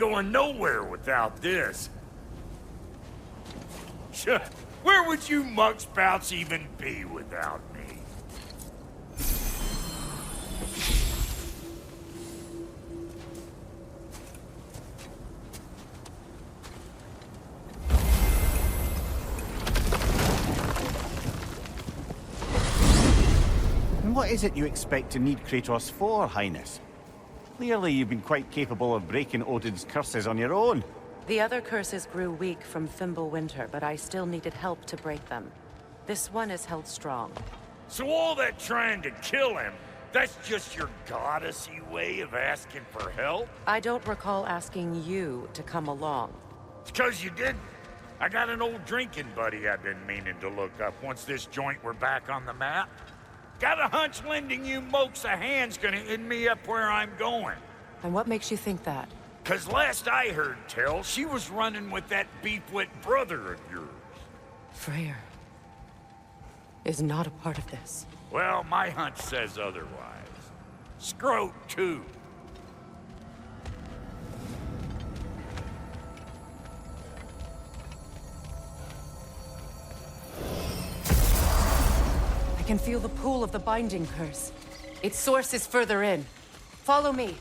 going nowhere without this. Where would you muckspouts even be without me? And what is it you expect to need Kratos for, Highness? Clearly you've been quite capable of breaking Odin's curses on your own. The other curses grew weak from Fimbulwinter, but I still needed help to break them. This one is held strong. So all that trying to kill him, that's just your goddessy way of asking for help? I don't recall asking you to come along. It's 'cause you didn't. I got an old drinking buddy I've been meaning to look up once this joint were back on the map. Got a hunch lending you mokes a hand's gonna end me up where I'm going. And what makes you think that? 'Cause last I heard tell, she was running with that beefwit brother of yours. FREYA is not a part of this. Well, my hunch says otherwise. Scrote, too. I can feel the pull of the binding curse. Its source is further in. Follow me.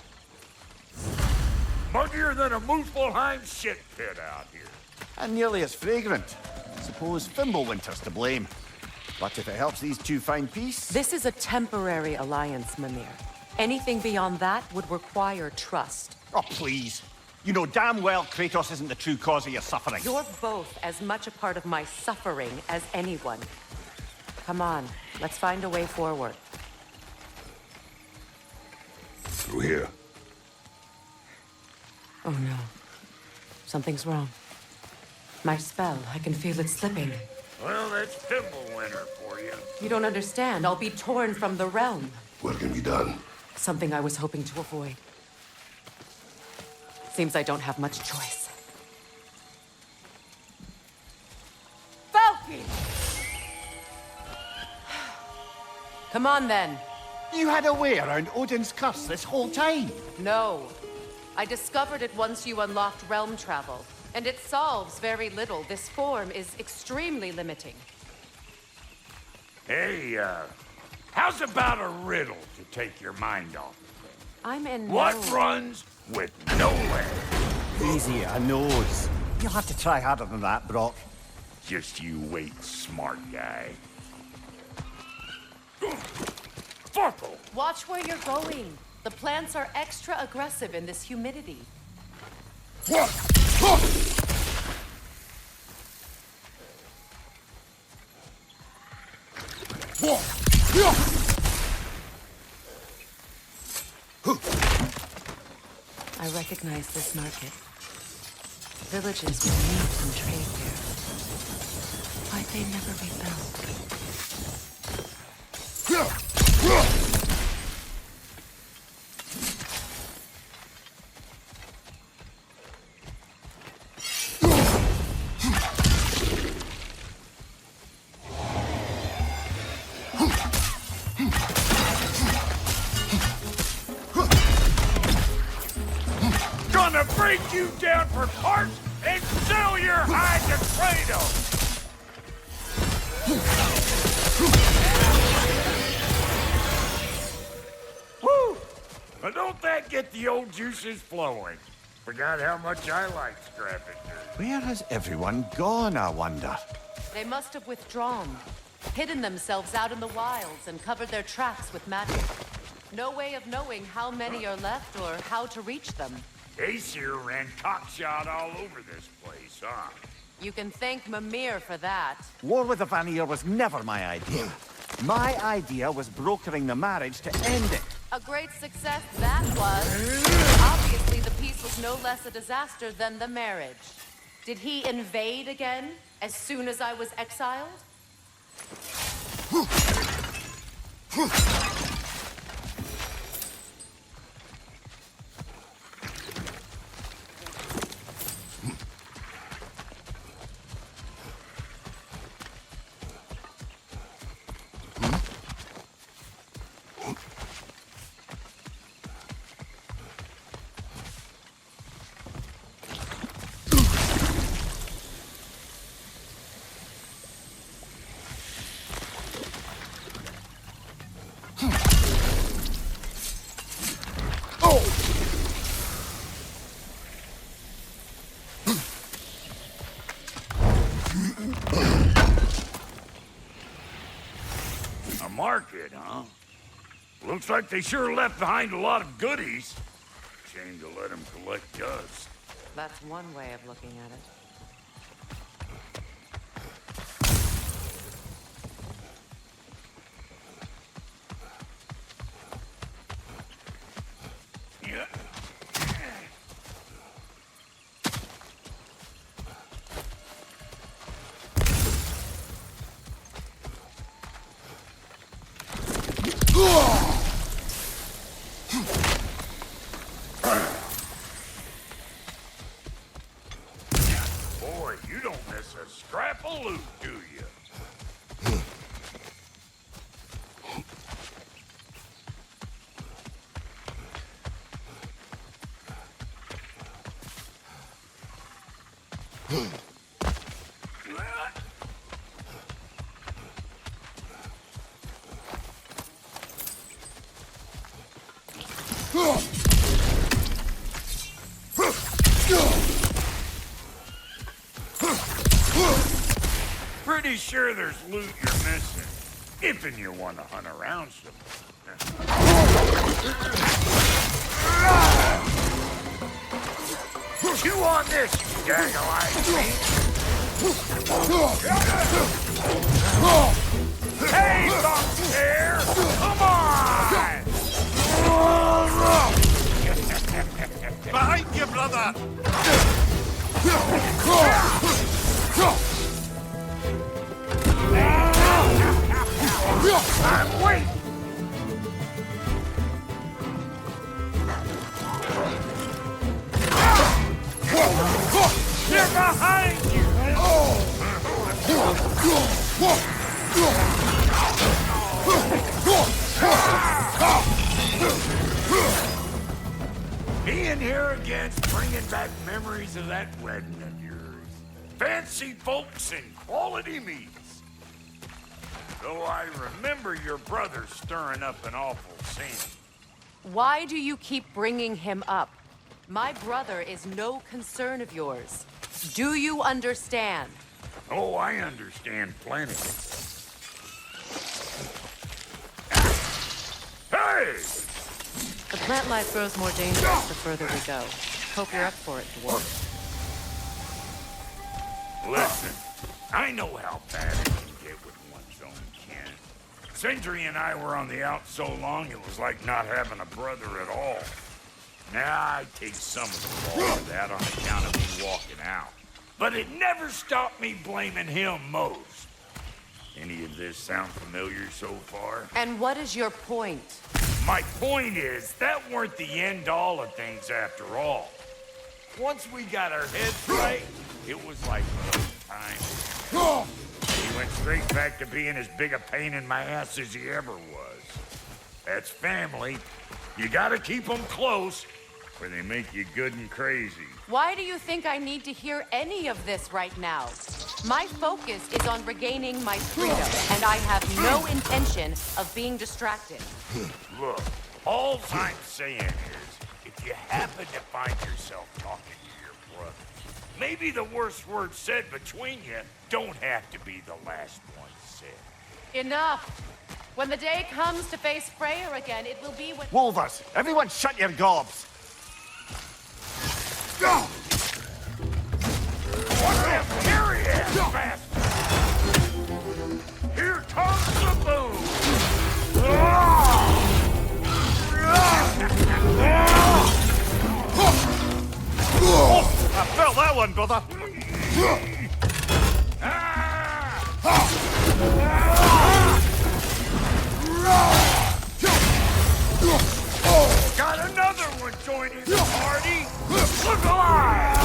Muggier than a Muspelheim shit pit out here. And nearly as fragrant. Suppose Fimbulwinter's to blame. But if it helps these two find peace... This is a temporary alliance, Mimir. Anything beyond that would require trust. Oh, please. You know damn well Kratos isn't the true cause of your suffering. You're both as much a part of my suffering as anyone. Come on, let's find a way forward. Through here. Oh no. Something's wrong. My spell, I can feel it slipping. Well, that's Fimbulwinter for you. You don't understand. I'll be torn from the realm. What can be done? Something I was hoping to avoid. Seems I don't have much choice. Falky! Come on, then. You had a way around Odin's curse this whole time. No. I discovered it once you unlocked realm travel. And it solves very little. This form is extremely limiting. Hey, how's about a riddle to take your mind off of things? I'm in What no... runs with no leg? Easy, I knows. You'll have to try harder than that, Brock. Just you wait, smart guy. Farkle! Watch where you're going. The plants are extra aggressive in this humidity. I recognize this market. Villages will meet and trade here. Why'd they never rebuild? Gonna break you down for parts and sell your hide to Kratos! Woo! But don't that get the old juices flowing? Forgot how much I like scrapping dirt. Where has everyone gone, I wonder? They must have withdrawn, hidden themselves out in the wilds and covered their tracks with magic. No way of knowing how many are left or how to reach them. Aesir ran cockshot all over this place, huh? You can thank Mimir for that. War with the Vanir was never my idea. My idea was brokering the marriage to end it. A great success that was. Obviously, the peace was no less a disaster than the marriage. Did he invade again as soon as I was exiled? market, huh? Looks like they sure left behind a lot of goodies. Shame to let them collect dust. That's one way of looking at it. Yeah. Boy, you don't miss a scrap of loot, do you? Pretty sure there's loot you're missing, if you want to hunt around some. Chew on this, you gaggle-eyed fiend. Hey, Thumbtail! Come on! Behind you, brother! I'm waiting! They're behind you! Being here again, bringing back memories of that wedding of yours. Fancy folks and quality meats. Though I remember your brother stirring up an awful scene. Why do you keep bringing him up? My brother is no concern of yours. Do you understand? Oh, I understand plenty. Hey! The plant life grows more dangerous the further we go. Hope you're up for it, dwarf. Listen, I know how bad it can get with one's own kin. Sindri and I were on the out so long, it was like not having a brother at all. Now, I take some of the fall of that on account of me walking out. But it never stopped me blaming him most. Any of this sound familiar so far? And what is your point? My point is, that weren't the end-all of things after all. Once we got our heads right, it was like time. He went straight back to being as big a pain in my ass as he ever was. That's family. You gotta keep them close, or they make you good and crazy. Why do you think I need to hear any of this right now? My focus is on regaining my freedom, and I have no intention of being distracted. Look, all I'm saying is, if you happen to find yourself talking to your brother, maybe the worst word said between you don't have to be the last one said. Enough! When the day comes to face FREYA again, it will be when— Wolvers, everyone shut your gobs! What the period, bastard! Here comes the boom! I felt that one, brother! Got another one joining the party! Look alive!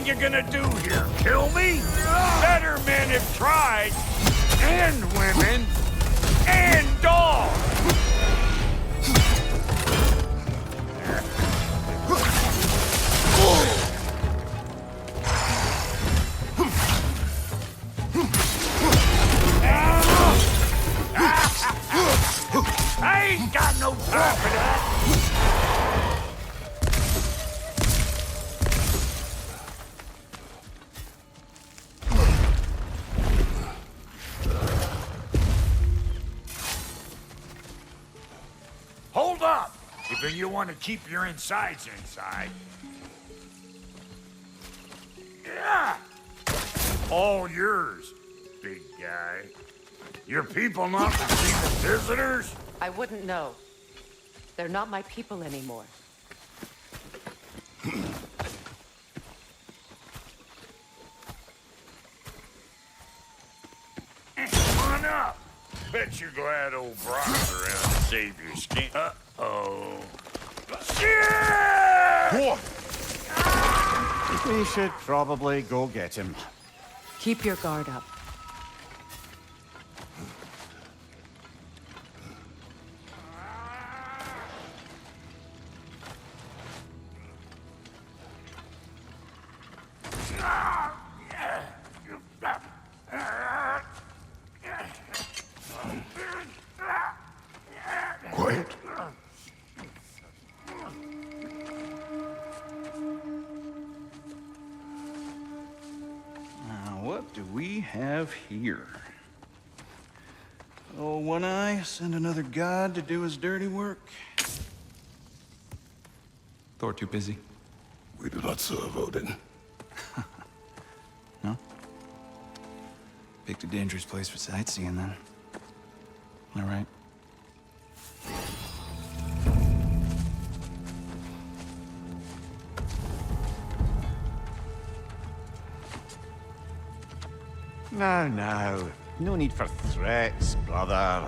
think you're gonna do here? Kill me? Better men have tried. And women. And dogs. I ain't got no time for that. Hold up! If you want to keep your insides inside. Yeah! All yours, big guy. Your people not receiving visitors? I wouldn't know. They're not my people anymore. Come on up. Bet you're glad old Brock's around to save your skin. Uh-oh. Shit! We should probably go get him. Keep your guard up. Quiet. Now, what do we have here? Oh, One Eye, send another god to do his dirty work. Thor too busy? We do not serve Odin. No? Picked a dangerous place for sightseeing, then. All right. Now. No need for threats, brother.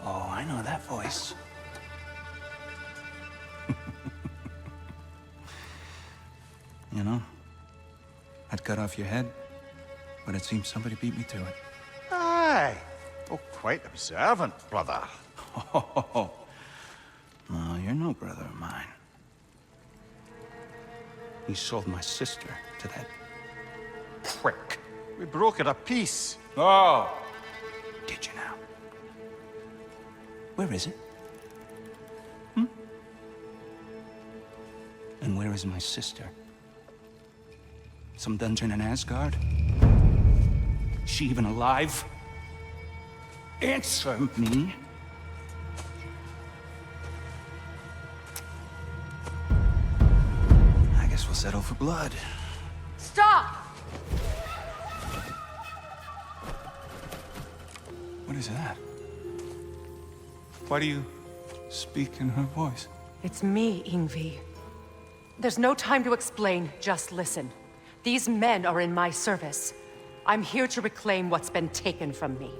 Oh, I know that voice. You know, I'd cut off your head, but it seems somebody beat me to it. Aye. Oh, quite observant, brother. Oh, no, you're no brother of mine. He sold my sister to that prick. We brokered a peace. Oh! Did you now? Where is it? And where is my sister? Some dungeon in Asgard? Is she even alive? Answer me. I guess we'll settle for blood. Stop! What is that? Why do you speak in her voice? It's me, Ingvi. There's no time to explain, just listen. These men are in my service. I'm here to reclaim what's been taken from me.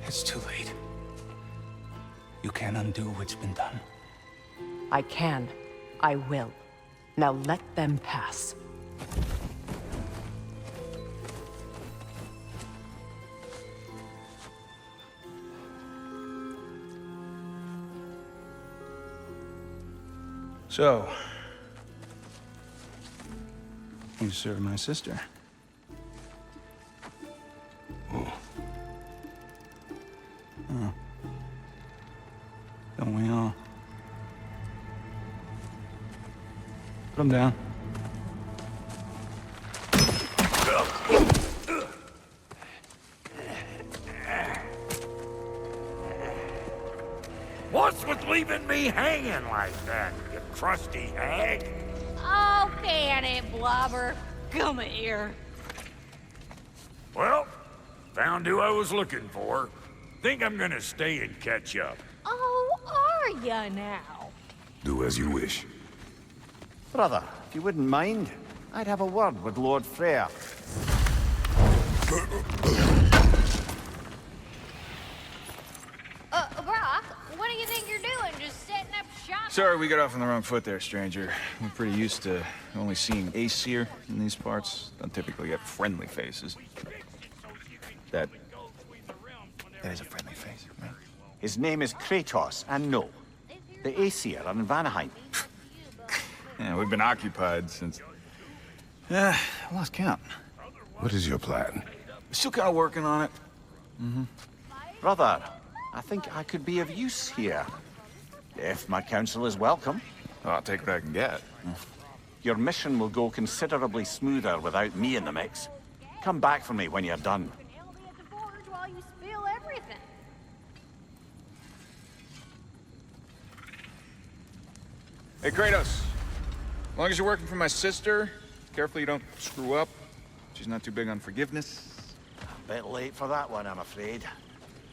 It's too late. You can't undo what's been done. I can. I will. Now let them pass. So, you serve my sister. Oh. Don't we all? Put him down. What's with leaving me hanging like that, you crusty hag? Oh, can it, Blobber? Come here. Well, found who I was looking for. Think I'm gonna stay and catch up. Oh, are ya now? Do as you wish. Brother, if you wouldn't mind, I'd have a word with Lord Freya. Brock, what do you think you're doing? Just setting up shop Sorry we got off on the wrong foot there, stranger. We're pretty used to only seeing Aesir in these parts. Don't typically get friendly faces. That is a friendly face, right? His name is Kratos, and no, the Aesir are in Vanaheim. Yeah, we've been occupied since... I lost count. What is your plan? Still kind of working on it. Brother, I think I could be of use here. If my counsel is welcome. Oh, I'll take what I can get. Your mission will go considerably smoother without me in the mix. Come back for me when you're done. While you spill everything. Hey, Kratos. As long as you're working for my sister, careful you don't screw up. She's not too big on forgiveness. A bit late for that one, I'm afraid.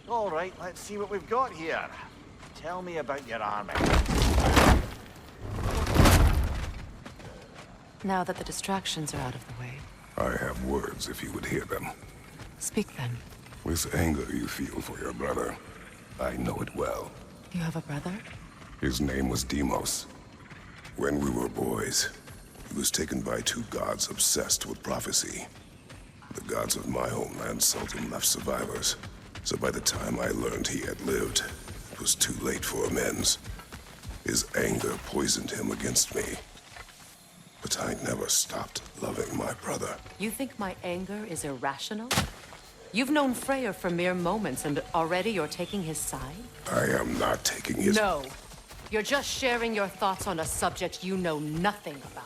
All right, let's see what we've got here. Tell me about your army. Now that the distractions are out of the way, I have words if you would hear them. speak then. With anger you feel for your brother, I know it well. You have a brother? His name was Deimos. When we were boys, he was taken by two gods obsessed with prophecy. The gods of my homeland seldom left survivors, so by the time I learned he had lived, it was too late for amends. His anger poisoned him against me. But I never stopped loving my brother. You think my anger is irrational? You've known Freyya for mere moments, and already you're taking his side? I am not taking his... No. You're just sharing your thoughts on a subject you know nothing about.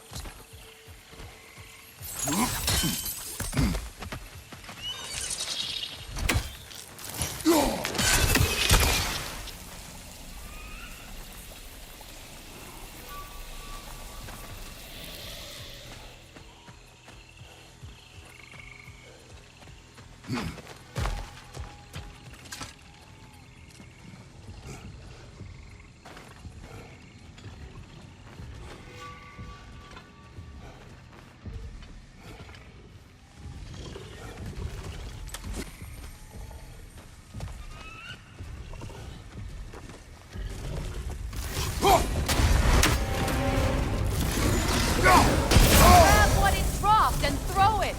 Grab what it dropped and throw it!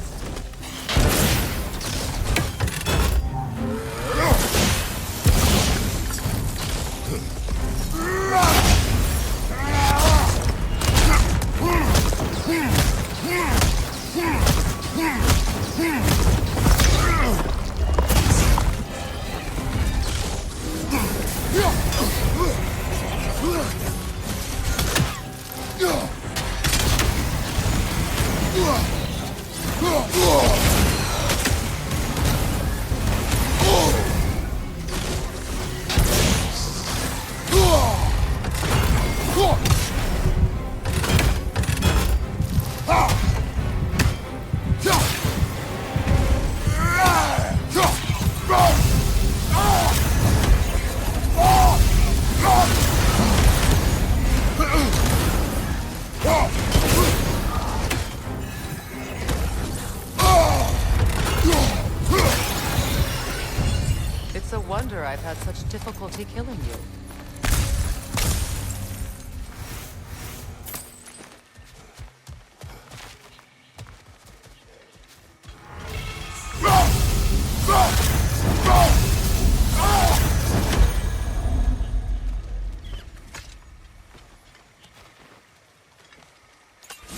It's a wonder I've had such difficulty killing you.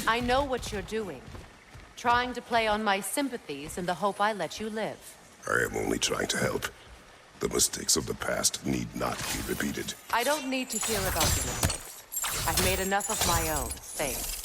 I know what you're doing. Trying to play on my sympathies in the hope I let you live. I am only trying to help. The mistakes of the past need not be repeated. I don't need to hear about your mistakes. I've made enough of my own, thanks.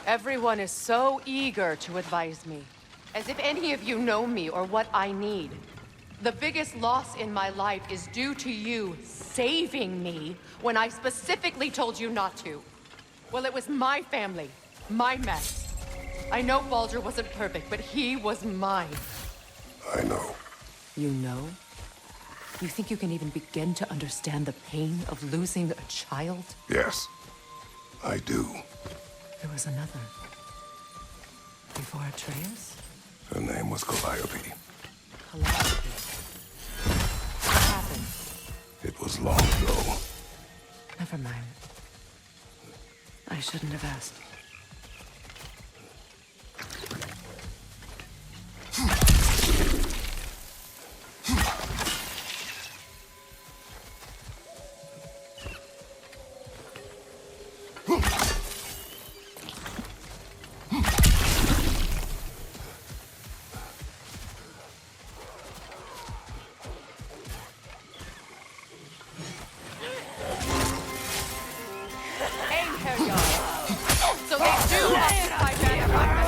Everyone is so eager to advise me, as if any of you know me or what I need. The biggest loss in my life is due to you saving me when I specifically told you not to. Well, it was my family, my mess. I know Baldur wasn't perfect, but he was mine. I know. You know? You think you can even begin to understand the pain of losing a child? Yes, I do. There was another. Before Atreus? Her name was Calliope. Calliope. What happened? It was long ago. Never mind. I shouldn't have asked. So they do occupy Ragnarök.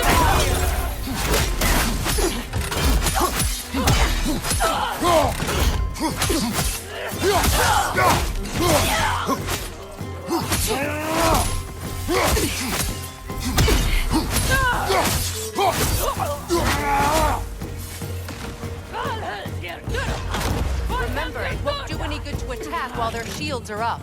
Remember, it won't do any good to attack while their shields are up.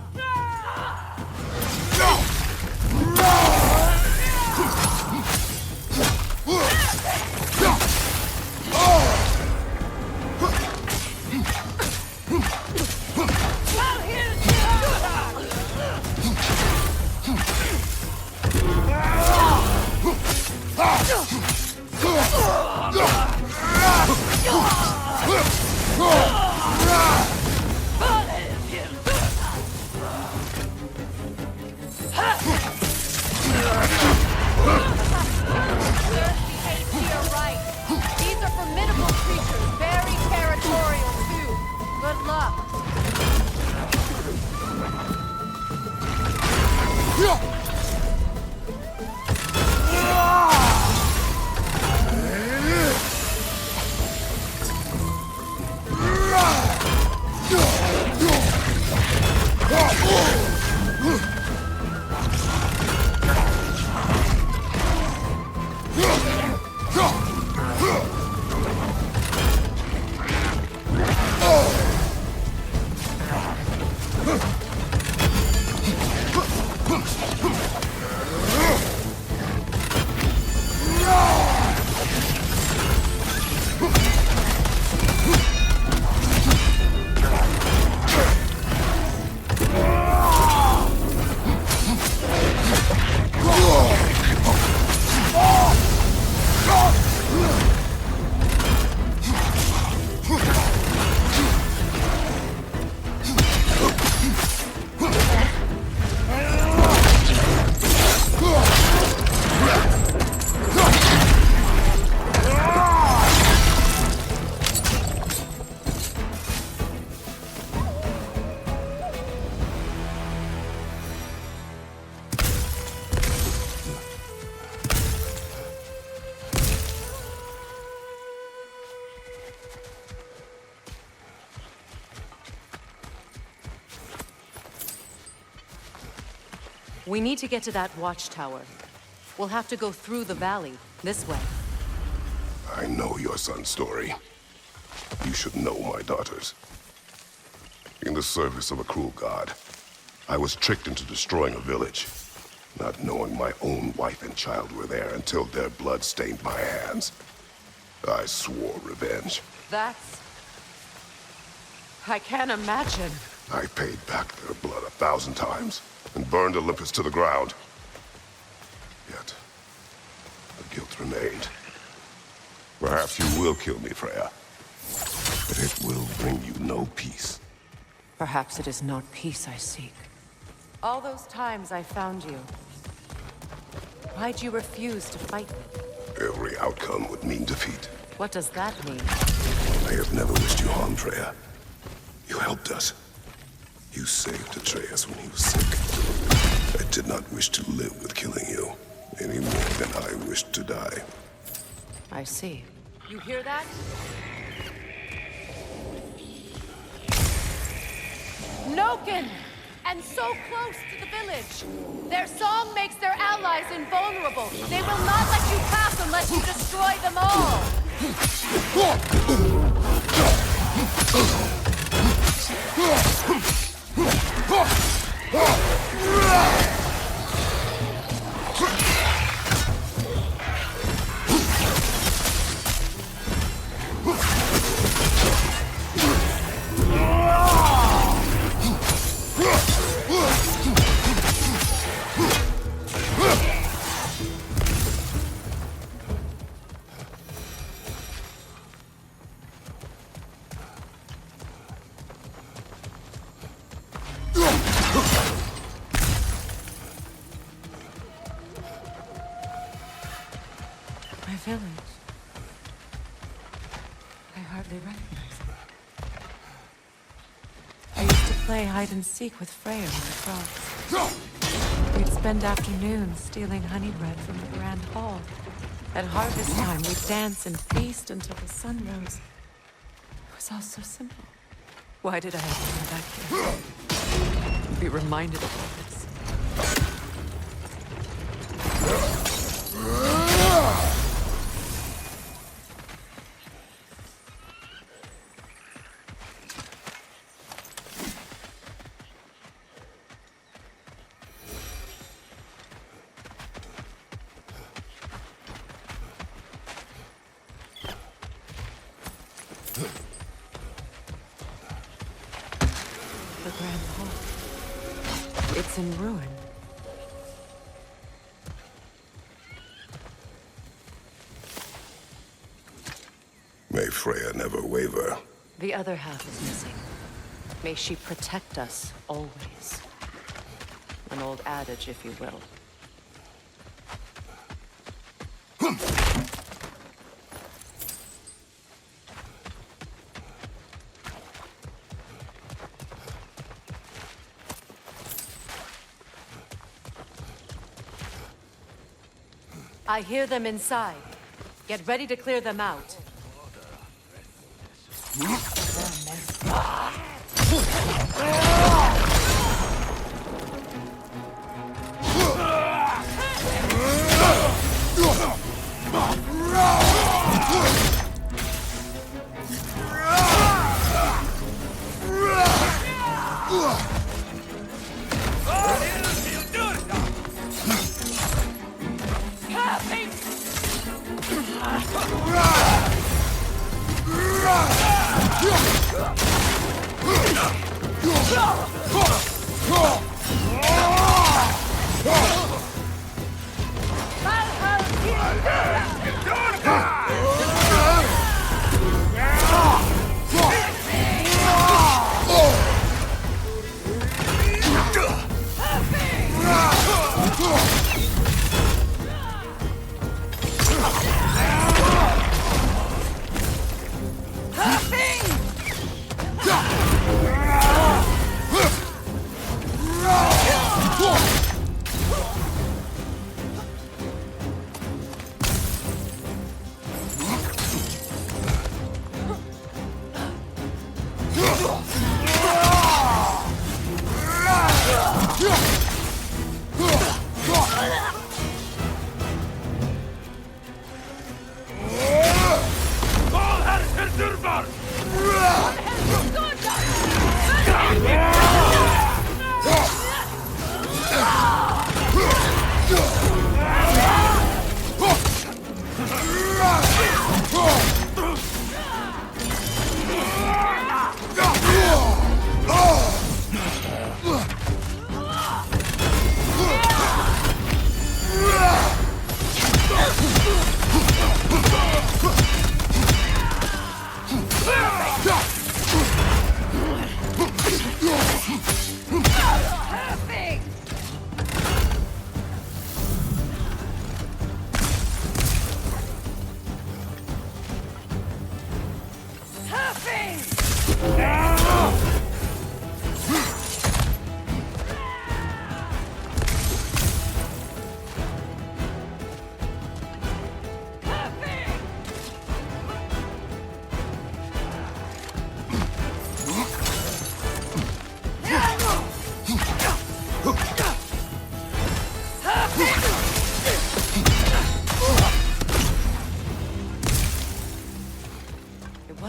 We need to get to that watchtower. We'll have to go through the valley, this way. I know your son's story. You should know my daughter's. In the service of a cruel god, I was tricked into destroying a village, not knowing my own wife and child were there until their blood stained my hands. I swore revenge. That's... I can't imagine. I paid back their blood 1,000 times and burned Olympus to the ground. Yet, the guilt remained. Perhaps you will kill me, Freya, but it will bring you no peace. Perhaps it is not peace I seek. All those times I found you, why'd you refuse to fight me? Every outcome would mean defeat. What does that mean? I have never wished you harm, Freya. You helped us. You saved Atreus when he was sick. I did not wish to live with killing you, any more than I wished to die. I see. You hear that? Noken! And so close to the village! Their song makes their allies invulnerable. They will not let you pass unless you destroy them all! My village. I hardly recognize it. I used to play hide and seek with Freya on the cross. We'd spend afternoons stealing honey bread from the grand hall. At harvest time, we'd dance and feast until the sun rose. It was all so simple. Why did I have to come back here? Be reminded of all this. The Grand Hall. It's in ruin. May Freya never waver. The other half is missing. May she protect us always. An old adage, if you will. I hear them inside. Get ready to clear them out.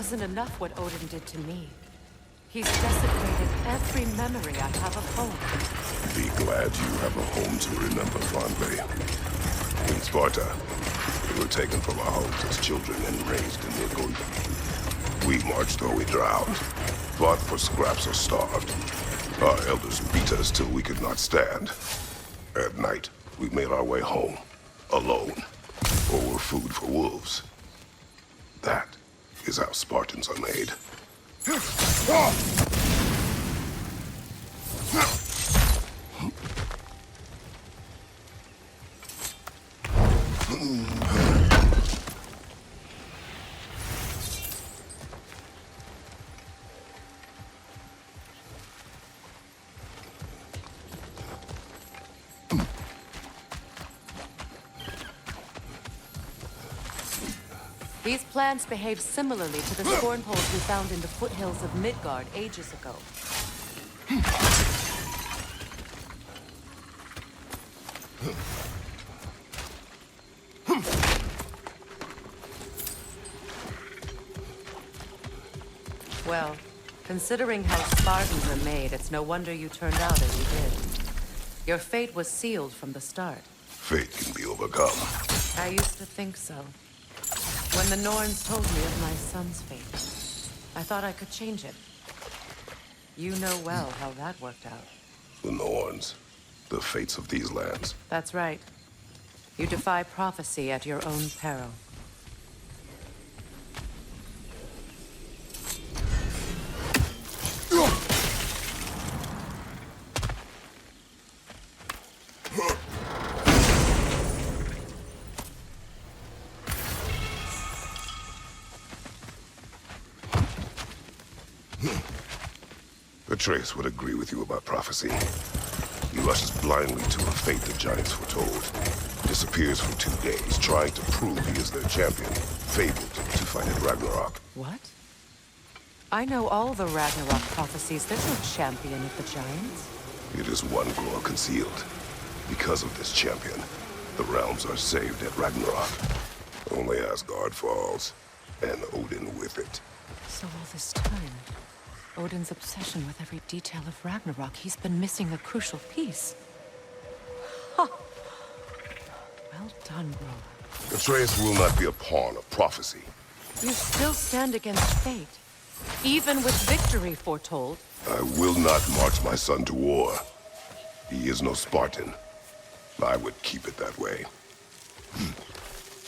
wasn't enough what Odin did to me. He's desecrated every memory I have of home. Be glad you have a home to remember fondly. In Sparta, we were taken from our homes as children and raised in the Agoni. We marched or we drowned, fought for scraps or starved. Our elders beat us till we could not stand. At night, we made our way home, alone, or were food for wolves. That is how Spartans are made. These plants behave similarly to the scorn poles we found in the foothills of Midgard ages ago. Well, considering how Spartans are made, it's no wonder you turned out as you did. Your fate was sealed from the start. Fate can be overcome. I used to think so. When the Norns told me of my son's fate, I thought I could change it. You know well how that worked out. The Norns, the fates of these lands. That's right. You defy prophecy at your own peril. Atreus would agree with you about prophecy. He rushes blindly to a fate the giants foretold. Disappears for 2 days, trying to prove he is their champion. Fabled to fight at Ragnarok. What? I know all the Ragnarok prophecies. There's no champion of the giants. It is one glow concealed. Because of this champion, the realms are saved at Ragnarok. Only Asgard falls, and Odin with it. So all this time, Odin's obsession with every detail of Ragnarok, he's been missing a crucial piece. Huh. Well done, bro. Atreus will not be a pawn of prophecy. You still stand against fate, even with victory foretold. I will not march my son to war. He is no Spartan. I would keep it that way.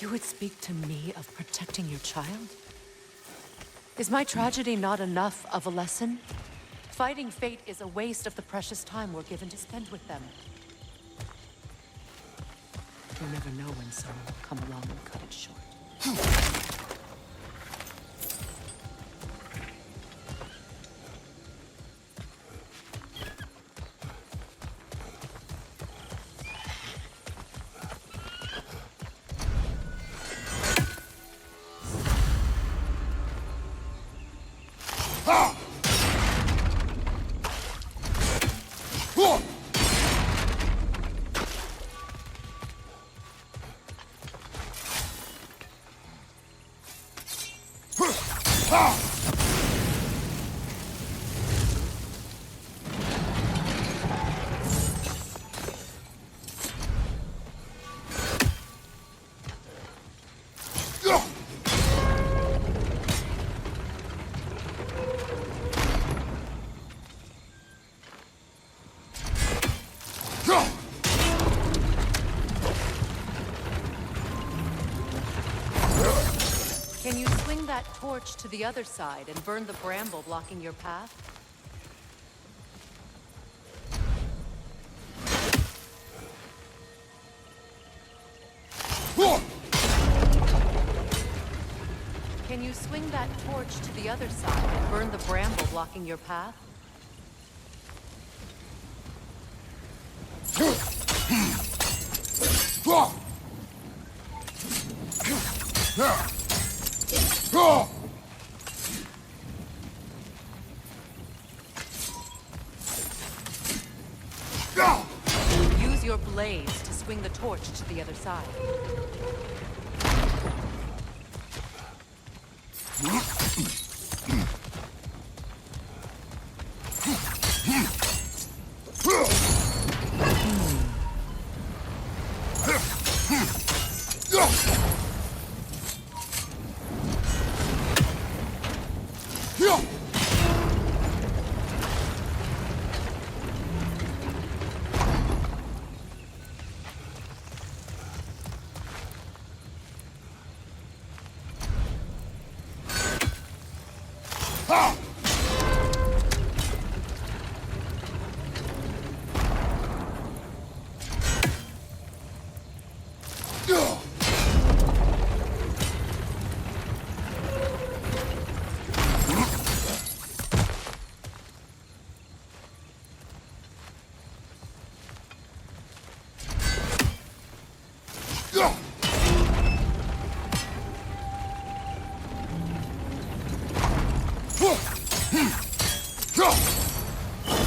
You would speak to me of protecting your child? Is my tragedy not enough of a lesson? Fighting fate is a waste of the precious time we're given to spend with them. You never know when someone will come along and cut it short. Can you swing that torch to the other side and burn the bramble blocking your path? Can you swing that torch to the other side and burn the bramble blocking your path? Use your blades to swing the torch to the other side.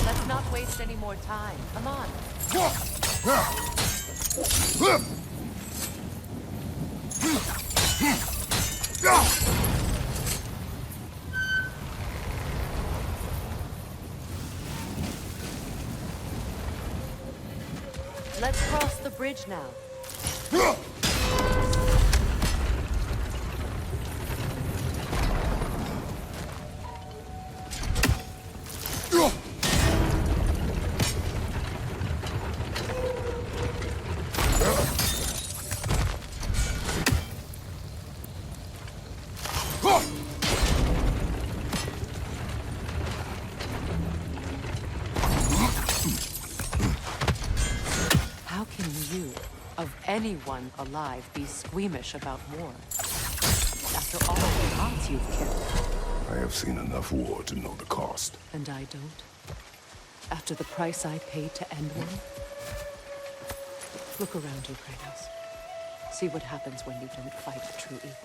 Let's not waste any more time. Come on. Let's cross the bridge now. How can you, of anyone alive, be squeamish about war? After all the gods you've killed. I have seen enough war to know the cost. And I don't? After the price I paid to end one? Look around you, Kratos. See what happens when you don't fight true evil.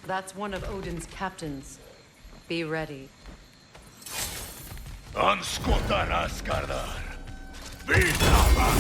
That's one of Odin's captains. Be ready. Anskotar Asgardar. Visama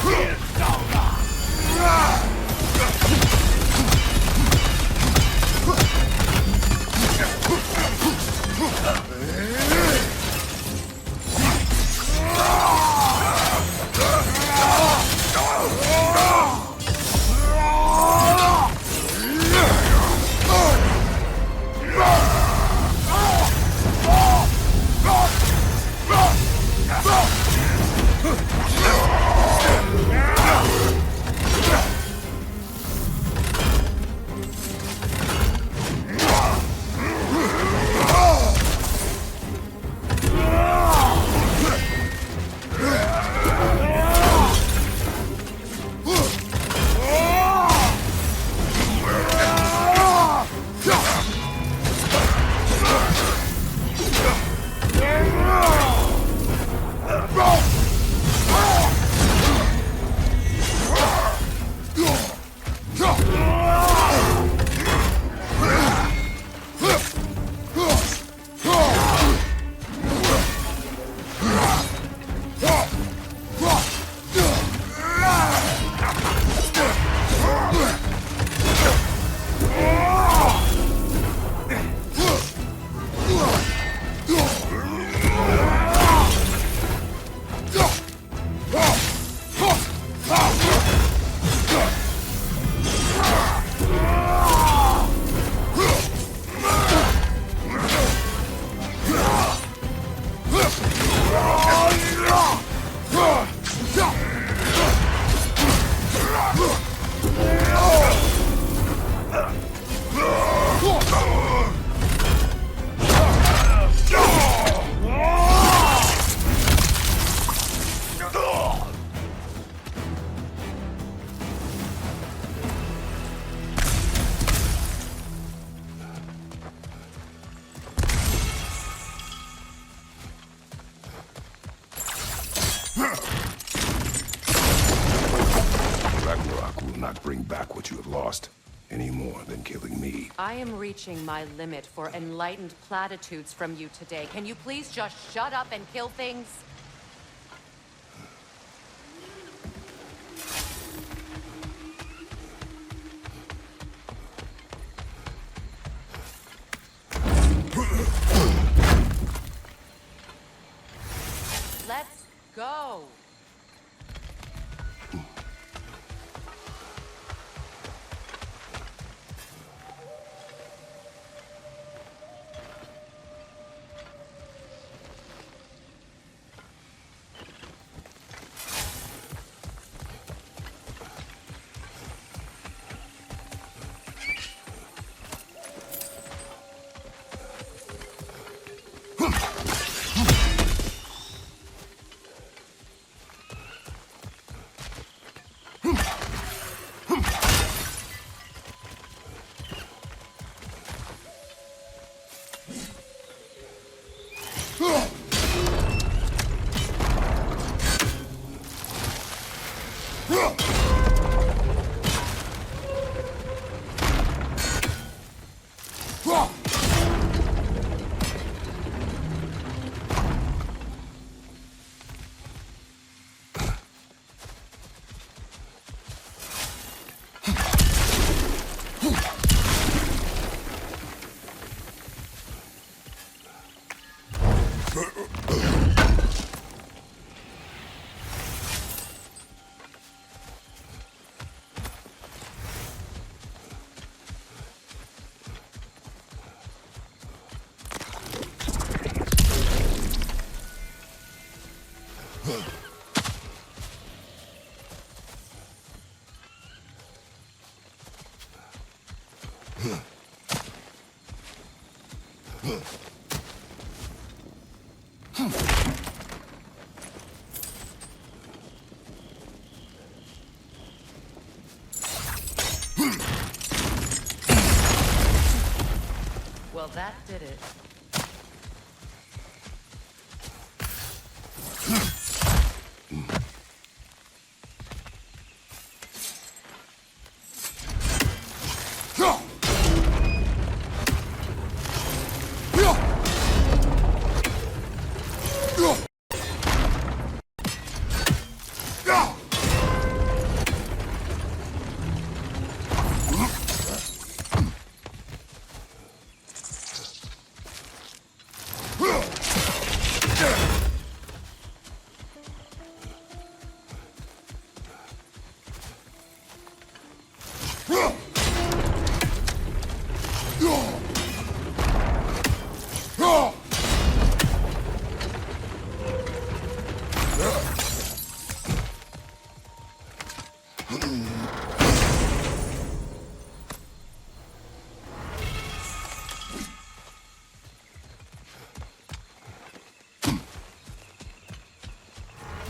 Ragnarok will not bring back what you have lost. any more than killing me. I am reaching my limit for enlightened platitudes from you today. Can you please just shut up and kill things? Let's go. Well, that did it.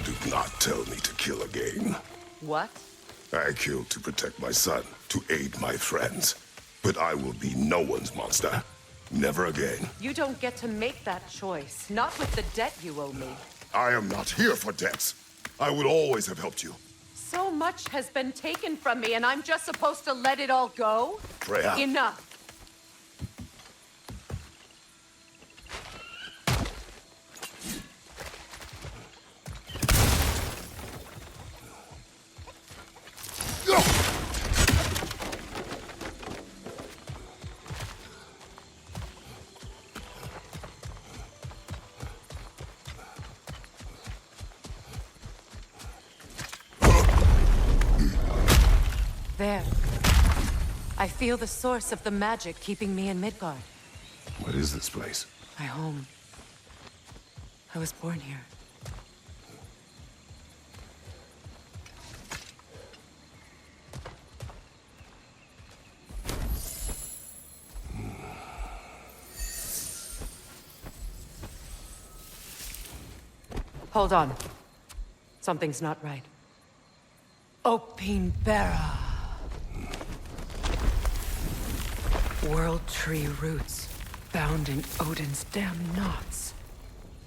Do not tell me to kill again. What? I killed to protect my son, to aid my friends. But I will be no one's monster. Never again. You don't get to make that choice. Not with the debt you owe me. I am not here for debts. I would always have helped you. So much has been taken from me, and I'm just supposed to let it all go? Freya. Enough. There. I feel the source of the magic keeping me in Midgard. What is this place? My home. I was born here. Hold on. Something's not right. Opinbera. World tree roots, bound in Odin's damn knots.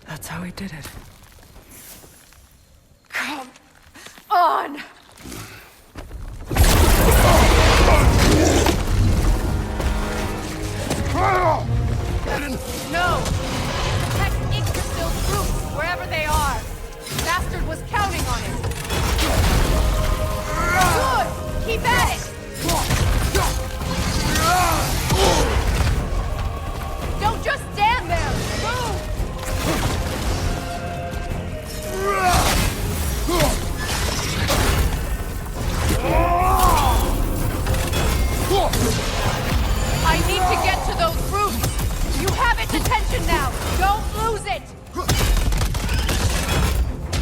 That's how he did it. Come on! attention now! Don't lose it!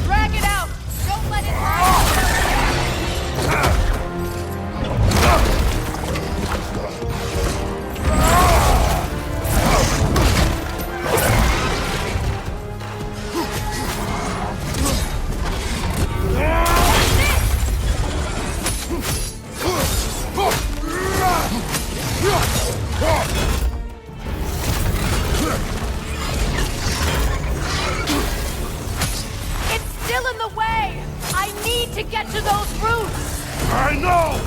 Drag it out! Don't let it hide! It's still in the way! I need to get to those roots! I know!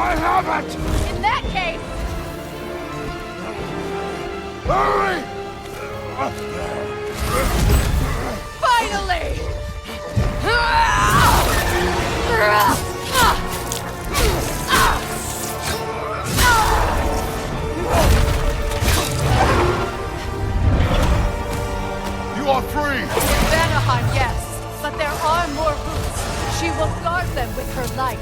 I have it! In that case... Hurry! Finally! You are free! Vanaheim, yes, but there are more roots. She will guard them with her light.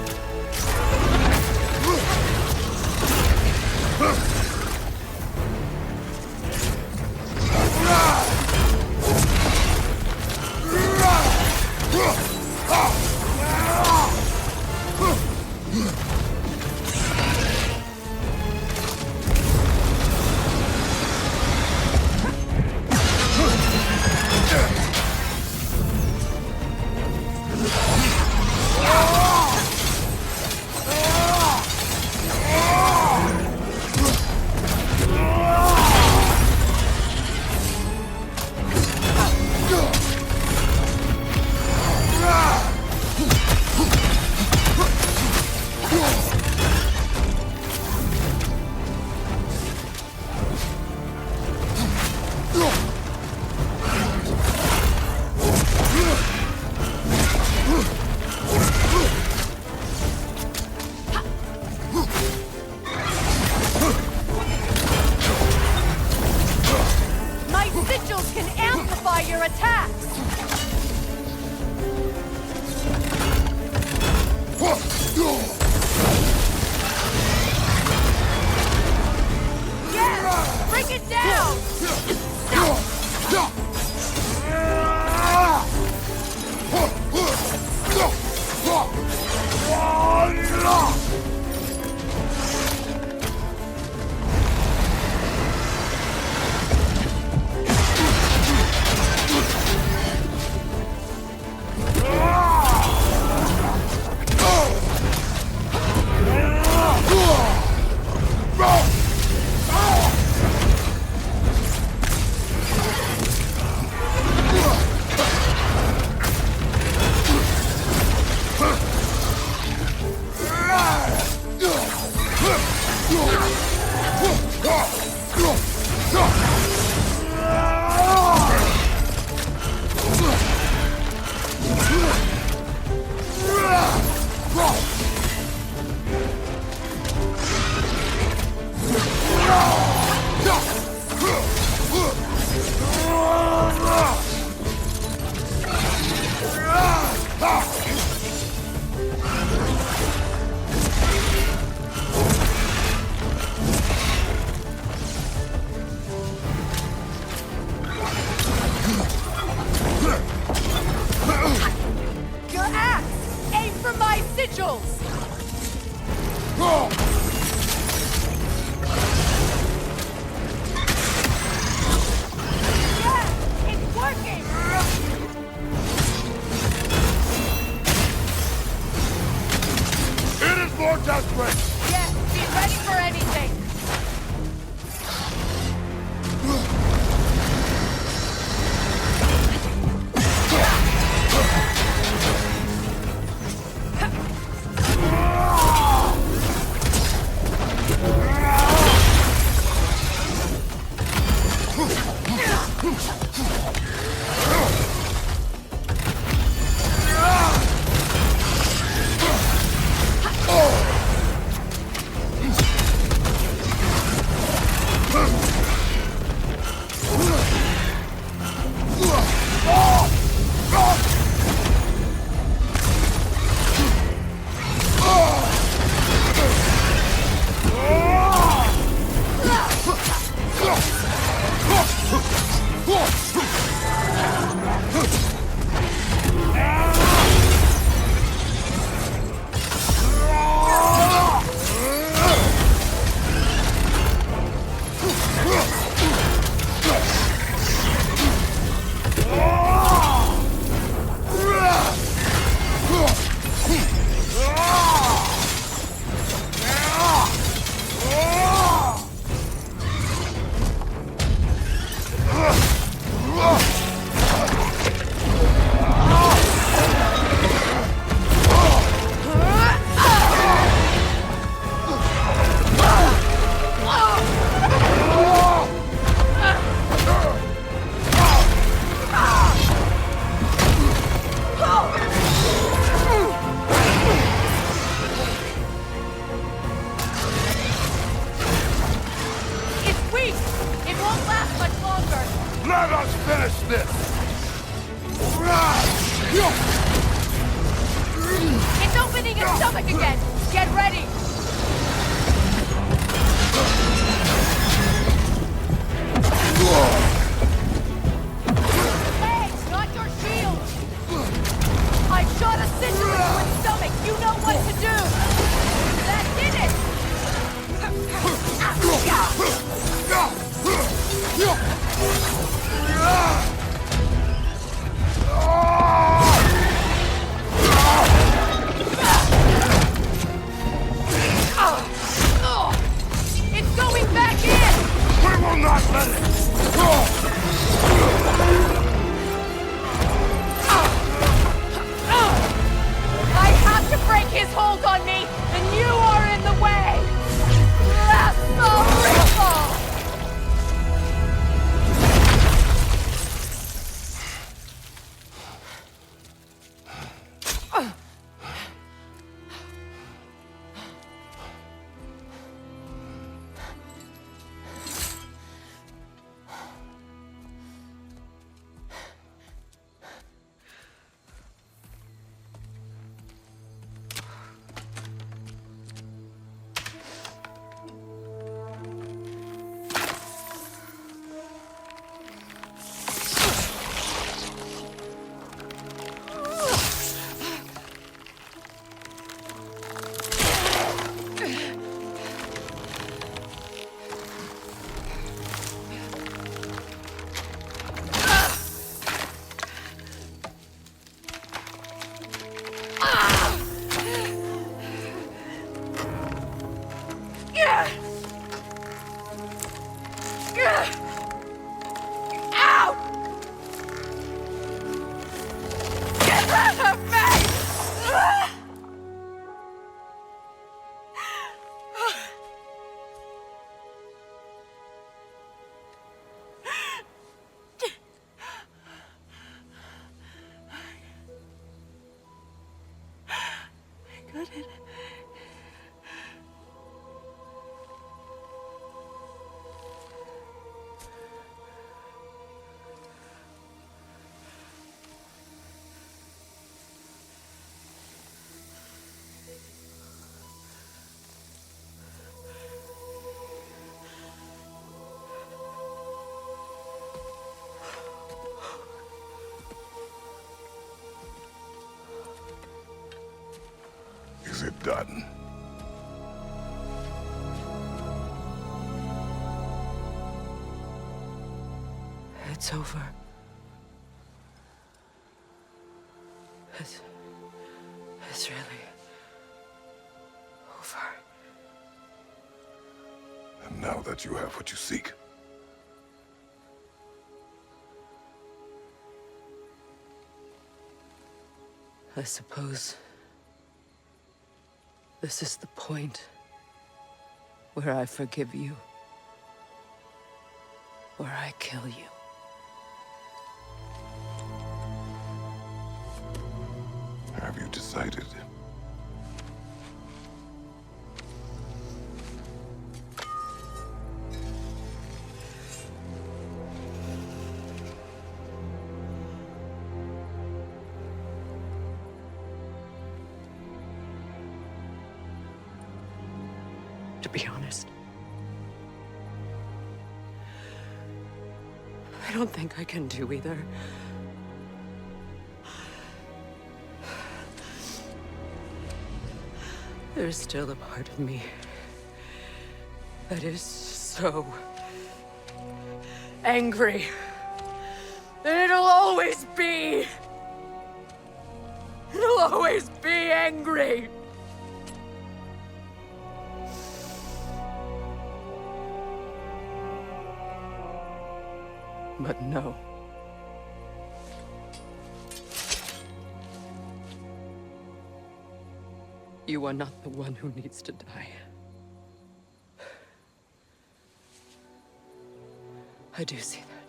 My sigils can amplify your attacks! Yes! Bring it down! more desperate! Yes, be ready for anything! Let us finish this! It's opening its stomach again! Get ready! Legs, not your shield! I've shot a cinder into its stomach! You know what to do! That did It's going back in! We will not let it! I have to break his hold on me, and you are in the way! That's the ripple! Is it done? It's over. It's really now that you have what you seek. I suppose this is the point where I forgive you, or I kill you. Have you decided? To be honest, I don't think I can do either. There's still a part of me that is so angry. And it'll always be. It'll always be angry. But no. You are not the one who needs to die. I do see that.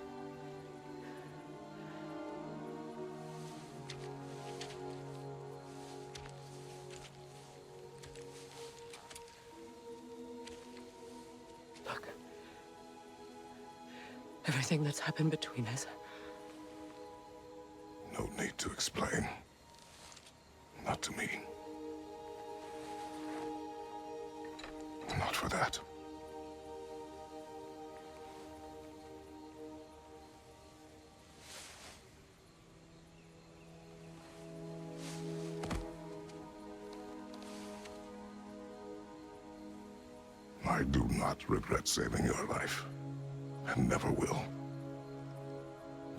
Look. Everything that's happened between us. No need to explain. Not to me. Not for that. I do not regret saving your life, and never will.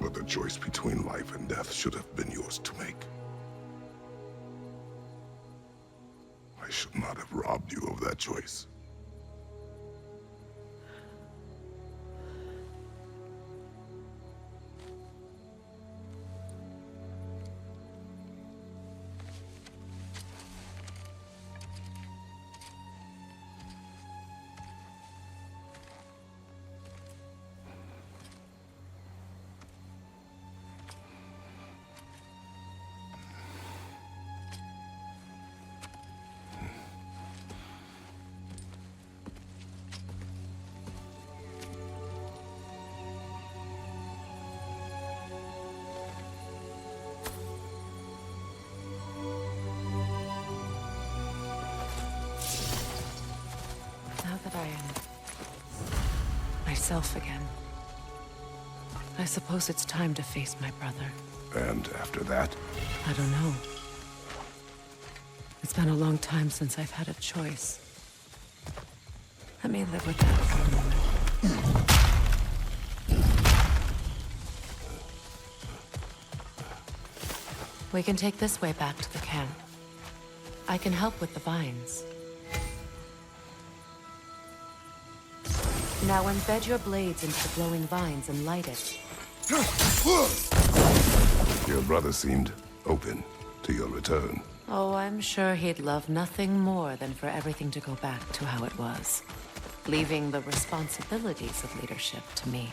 But the choice between life and death should have been yours to make. I should not have robbed you of that choice. That I am myself again. I suppose it's time to face my brother. And after that? I don't know. It's been a long time since I've had a choice. Let me live with that for a moment. We can take this way back to the camp. I can help with the vines. Now embed your blades into the glowing vines and light it. Your brother seemed open to your return. Oh, I'm sure he'd love nothing more than for everything to go back to how it was, leaving the responsibilities of leadership to me.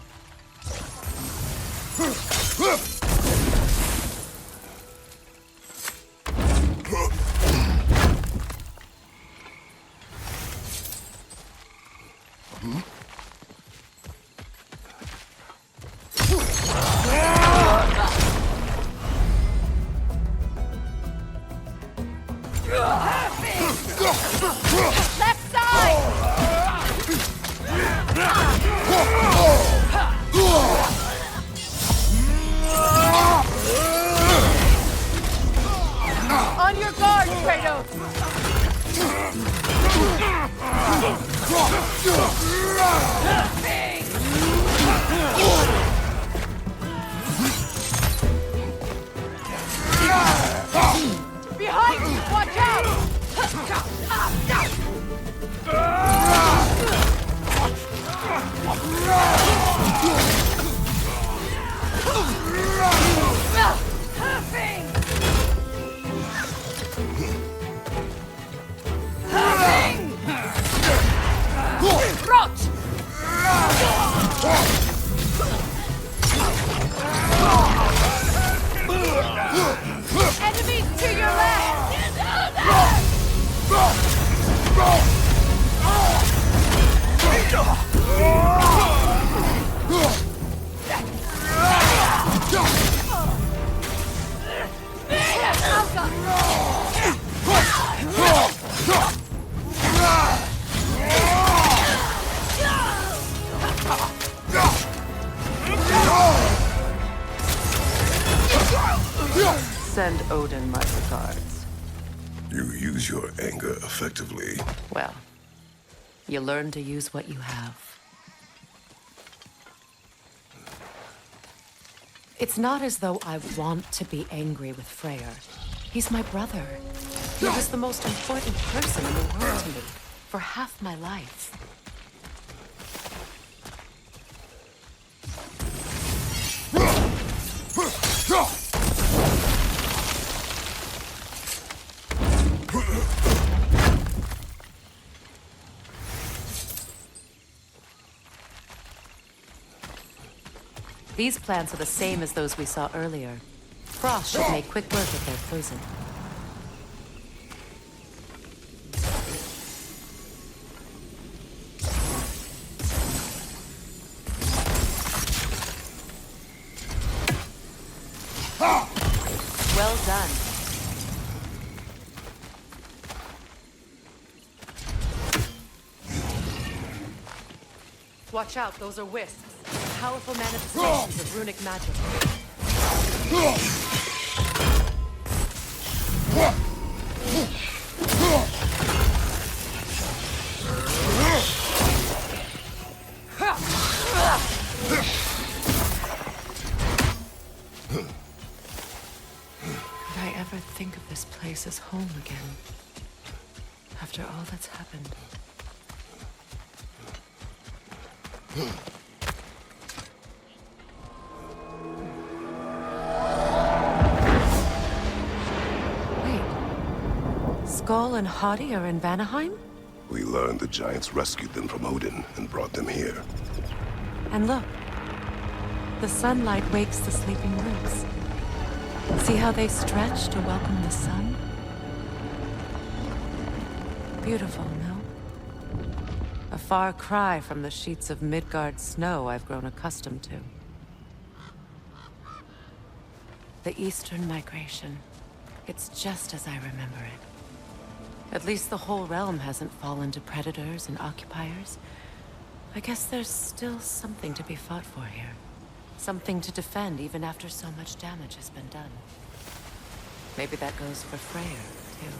Left side! On your guard, Kratos! Behind you! Watch out! cards. You use your anger effectively. Well, you learn to use what you have. It's not as though I want to be angry with Freyr. He's my brother. He was the most important person in the world to me for half my life. These plants are the same as those we saw earlier. Frost should make quick work of their poison. Well done. Watch out, those are wisps. Powerful manifestations of runic magic. Could I ever think of this place as home again? After all that's happened. Skull and Hati are in Vanaheim? We learned the giants rescued them from Odin and brought them here. And look, the sunlight wakes the sleeping roots. See how they stretch to welcome the sun? Beautiful, no? A far cry from the sheets of Midgard snow I've grown accustomed to. The Eastern Migration. It's just as I remember it. At least the whole realm hasn't fallen to predators and occupiers. I guess there's still something to be fought for here. Something to defend even after so much damage has been done. Maybe that goes for Freyja, too.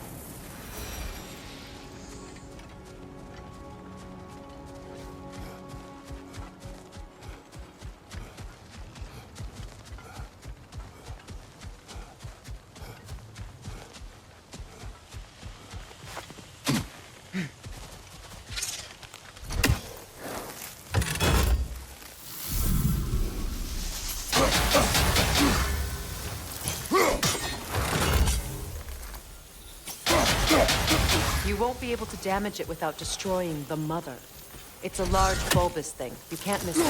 You won't be able to damage it without destroying the mother. It's a large bulbous thing. You can't miss it.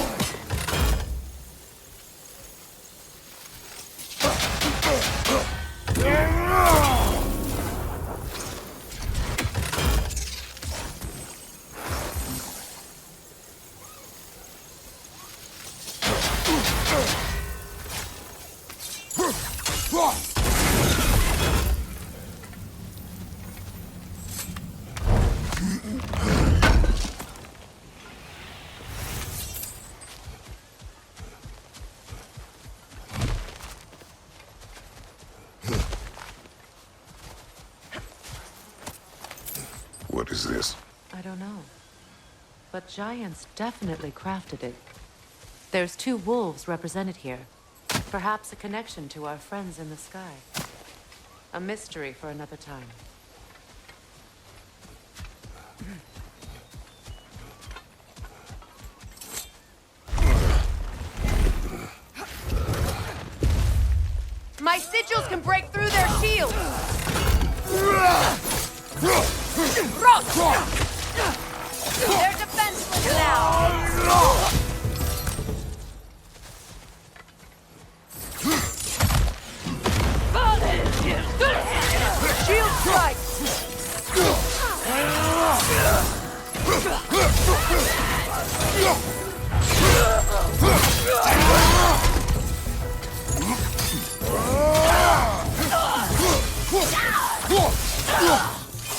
What is this? I don't know. But giants definitely crafted it. There's 2 wolves represented here. Perhaps a connection to our friends in the sky. A mystery for another time. My sigils can break through their shields! They're defenseless now! Shield strike!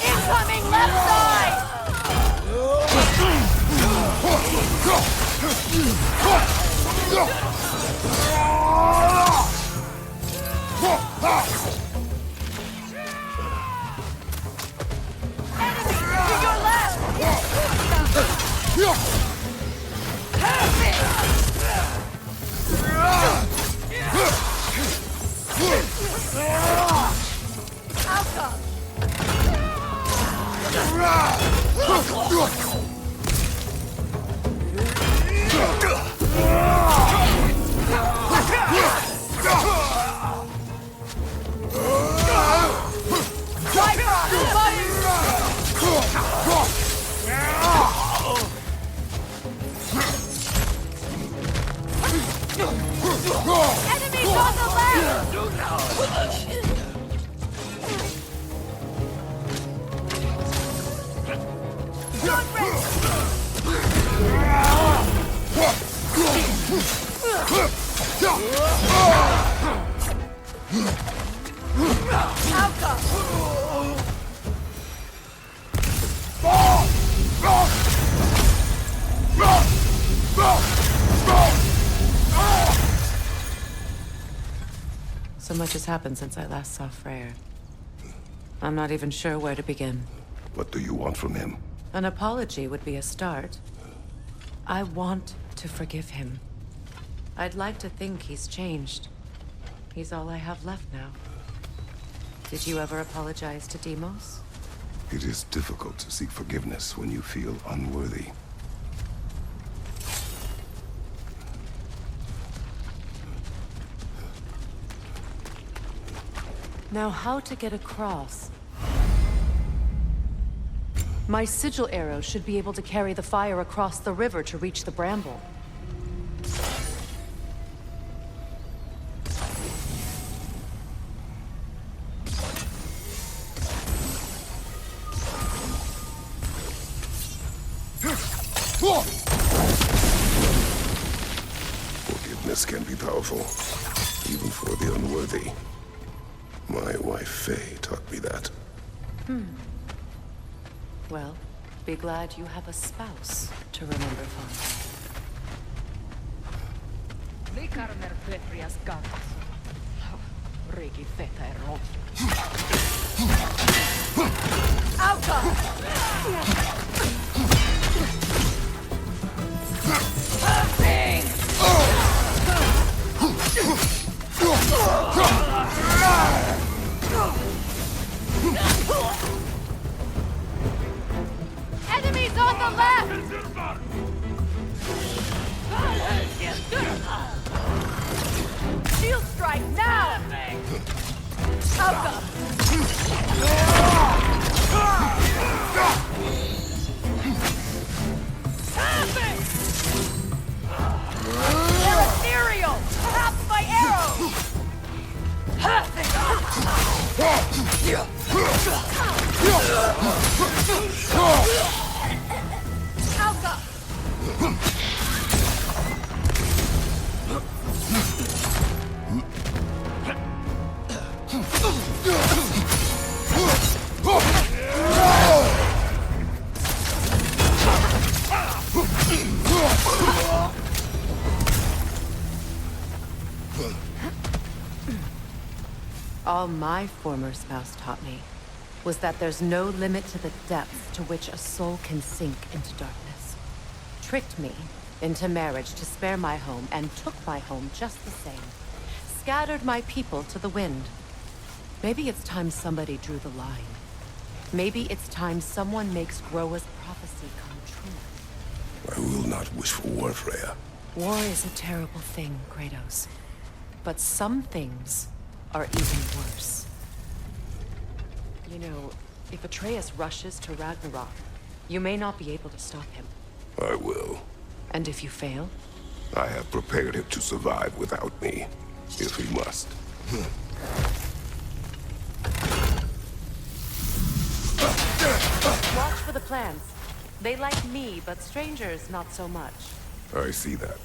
Incoming left side! So much has happened since I last saw Freyr. I'm not even sure where to begin. What do you want from him? An apology would be a start. I want to forgive him. I'd like to think he's changed. He's all I have left now. Did you ever apologize to Deimos? It is difficult to seek forgiveness when you feel unworthy. Now, how to get across? My sigil arrow should be able to carry the fire across the river to reach the bramble. Forgiveness can be powerful, even for the unworthy. My wife, Faye, taught me that. Well, be glad you have a spouse to remember fondly. Enemies on the left! Shield strike now! Alka! They're ethereal! Perhaps by arrow! Alka! All my former spouse taught me was that there's no limit to the depths to which a soul can sink into darkness. Tricked me into marriage to spare my home and took my home just the same. Scattered my people to the wind. Maybe it's time somebody drew the line. Maybe it's time someone makes Groa's prophecy come true. I will not wish for war, Freya. War is a terrible thing, Kratos. But some things are even worse. You know, if Atreus rushes to Ragnarok, you may not be able to stop him. I will. And if you fail? I have prepared him to survive without me, if he must. Watch for the plants. They like me, but strangers not so much. I see that.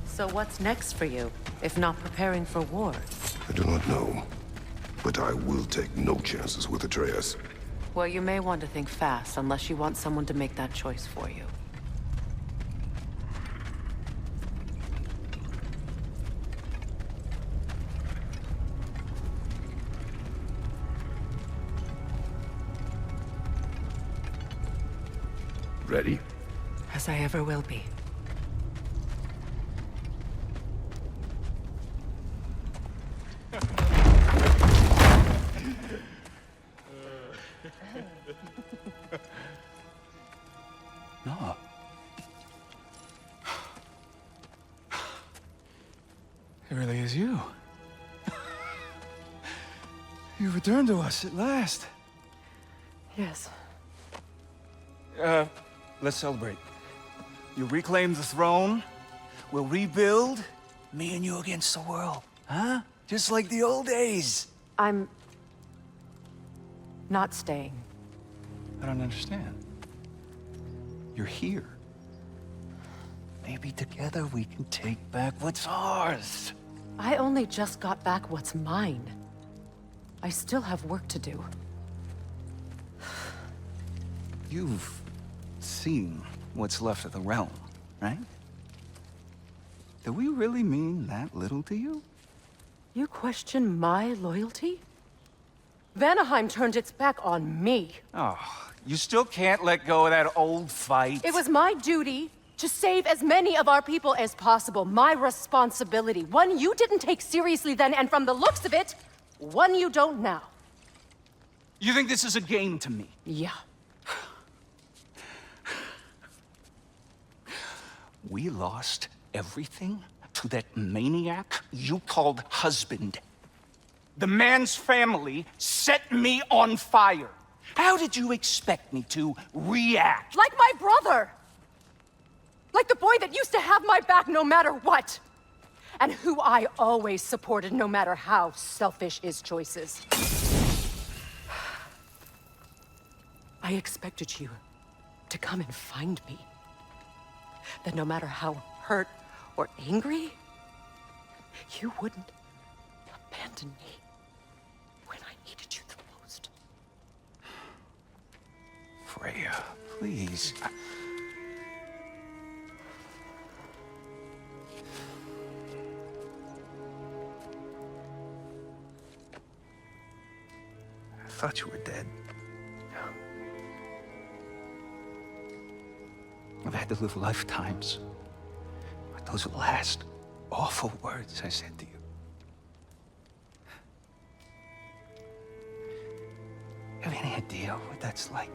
So what's next for you, if not preparing for war? I do not know, but I will take no chances with Atreus. Well, you may want to think fast, unless you want someone to make that choice for you. Ready? As I ever will be. No. It really is you. You returned to us at last. Yes. Let's celebrate. You reclaim the throne. We'll rebuild. Me and you against the world. Huh? Just like the old days. I'm... not staying. I don't understand. You're here. Maybe together we can take back what's ours. I only just got back what's mine. I still have work to do. You've seen what's left of the realm, right? Do we really mean that little to you? You question my loyalty? Vanaheim turned its back on me. Oh, you still can't let go of that old fight? It was my duty to save as many of our people as possible. My responsibility. One you didn't take seriously then, and from the looks of it, one you don't now. You think this is a game to me? Yeah. We lost everything to that maniac you called husband. The man's family set me on fire. How did you expect me to react? Like my brother! Like the boy that used to have my back no matter what! And who I always supported no matter how selfish his choices. I expected you to come and find me. That no matter how hurt or angry, you wouldn't abandon me when I needed you the most. Freya, please. I thought you were dead. I've had to live lifetimes. But those last awful words I said to you. Have any idea what that's like?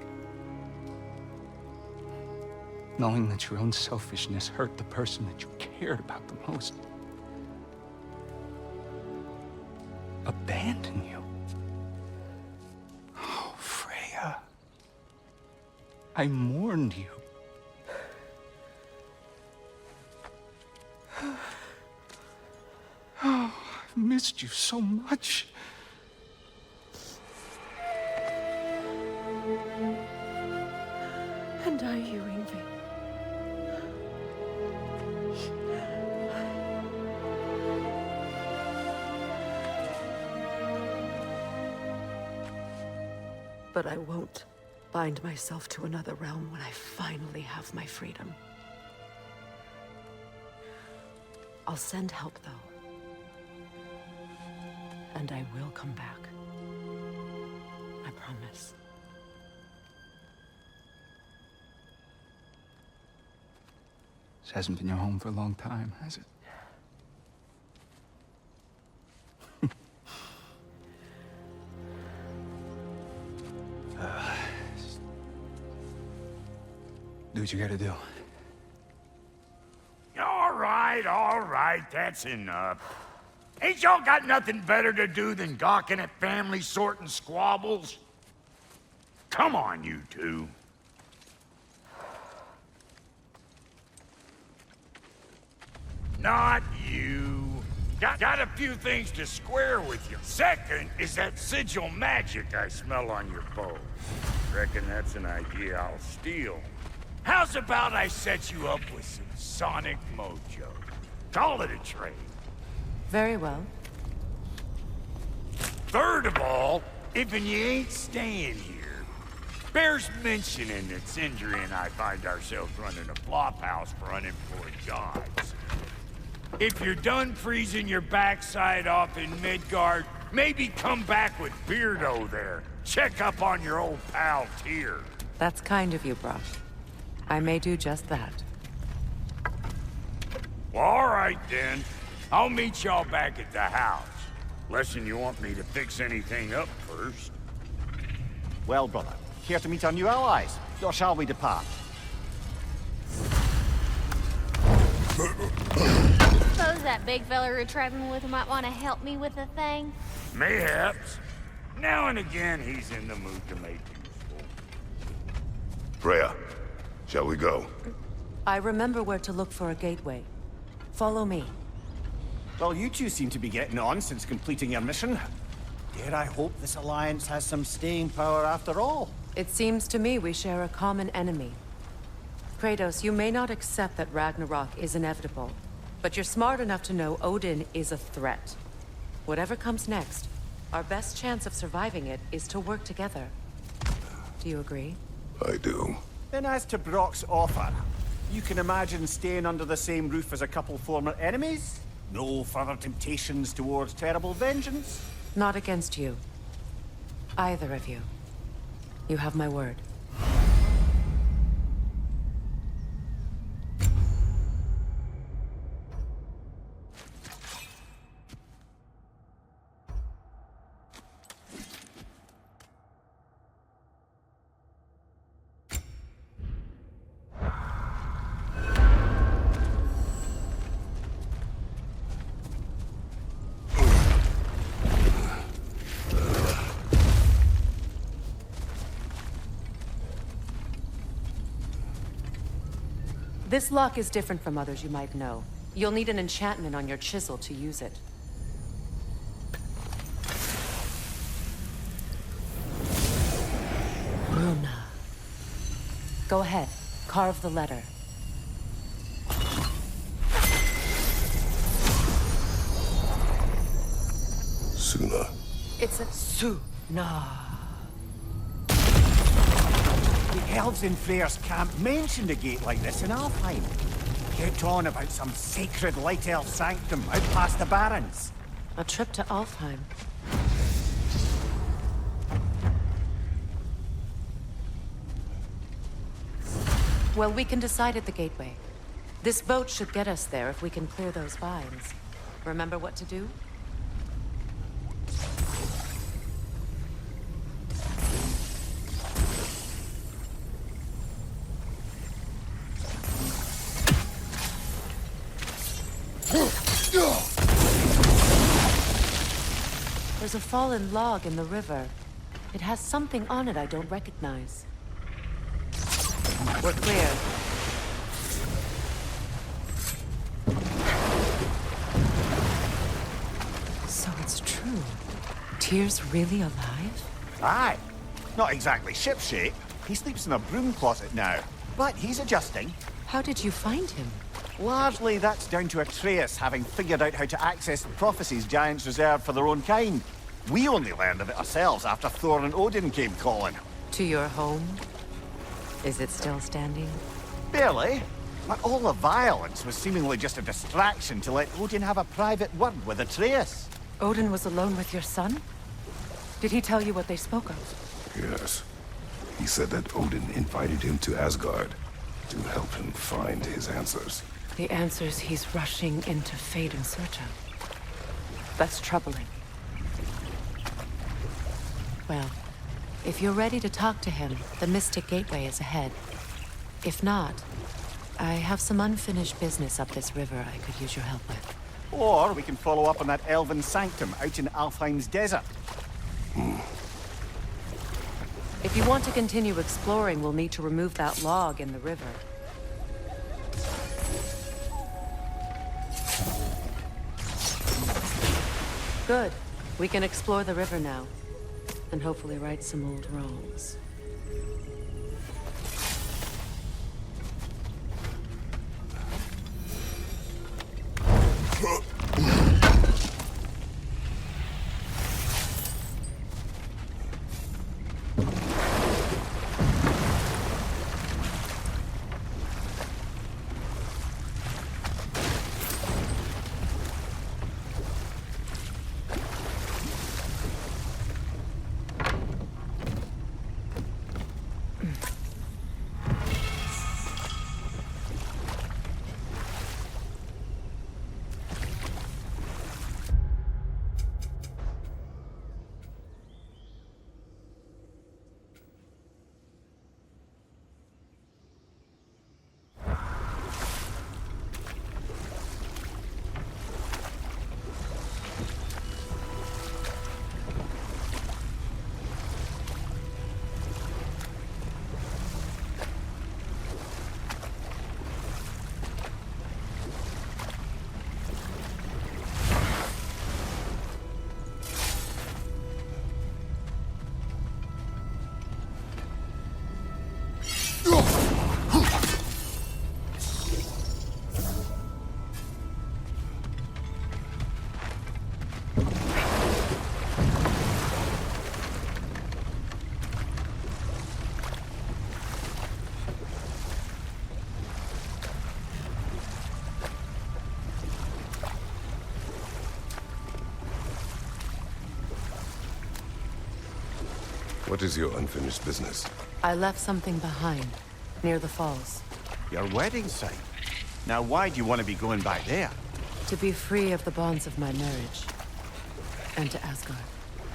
Knowing that your own selfishness hurt the person that you cared about the most. Abandon you. Oh, Freya. I mourned you. Oh, I've missed you so much. And are you, Yngvi? But I won't bind myself to another realm when I finally have my freedom. I'll send help, though. And I will come back. I promise. This hasn't been your home for a long time, has it? Do what you gotta do. All right, that's enough. Ain't y'all got nothing better to do than gawking at family sorting squabbles? Come on, you two. Not you. Got a few things to square with you. Second is that sigil magic I smell on your bow. Reckon that's an idea I'll steal. How's about I set you up with some sonic mojo? Call it a trade. Very well. Third of all, if you ain't staying here, bears mentioning that Sindri and I find ourselves running a flophouse for unemployed gods. If you're done freezing your backside off in Midgard, maybe come back with Beardo there. Check up on your old pal Tyr. That's kind of you, Brock. I may do just that. Well, all right then. I'll meet y'all back at the house. Less'n you want me to fix anything up first. Well, brother, care to meet our new allies? Or shall we depart? Suppose that big fella you're traveling with might want to help me with a thing. Mayhaps. Now and again, he's in the mood to make useful. Freya, shall we go? I remember where to look for a gateway. Follow me. Well, you two seem to be getting on since completing your mission. Dare I hope this alliance has some staying power after all? It seems to me we share a common enemy. Kratos, you may not accept that Ragnarok is inevitable, but you're smart enough to know Odin is a threat. Whatever comes next, our best chance of surviving it is to work together. Do you agree? I do. Then as to Brock's offer, you can imagine staying under the same roof as a couple former enemies? No further temptations towards terrible vengeance? Not against you. Either of you. You have my word. This lock is different from others you might know. You'll need an enchantment on your chisel to use it. Luna. Go ahead. Carve the letter. Suna. It's a Suna. The elves in Freya's camp mentioned a gate like this in Alfheim. Kept on about some sacred light elf sanctum out past the Barrens. A trip to Alfheim. Well, we can decide at the gateway. This boat should get us there if we can clear those vines. Remember what to do? There's a fallen log in the river. It has something on it I don't recognize. We're clear. So it's true. Tyr's really alive? Aye. Not exactly shipshape. He sleeps in a broom closet now. But he's adjusting. How did you find him? Largely that's down to Atreus having figured out how to access the prophecies giants reserved for their own kind. We only learned of it ourselves after Thor and Odin came calling. To your home? Is it still standing? Barely. But all the violence was seemingly just a distraction to let Odin have a private word with Atreus. Odin was alone with your son? Did he tell you what they spoke of? Yes. He said that Odin invited him to Asgard to help him find his answers. The answers he's rushing into fate in search of. That's troubling. Well, if you're ready to talk to him, the Mystic Gateway is ahead. If not, I have some unfinished business up this river I could use your help with. Or we can follow up on that elven sanctum out in Alfheim's desert. If you want to continue exploring, we'll need to remove that log in the river. Good. We can explore the river now. And hopefully right some old wrongs. What is your unfinished business? I left something behind, near the falls. Your wedding site. Now why do you want to be going back there? To be free of the bonds of my marriage. And to Asgard.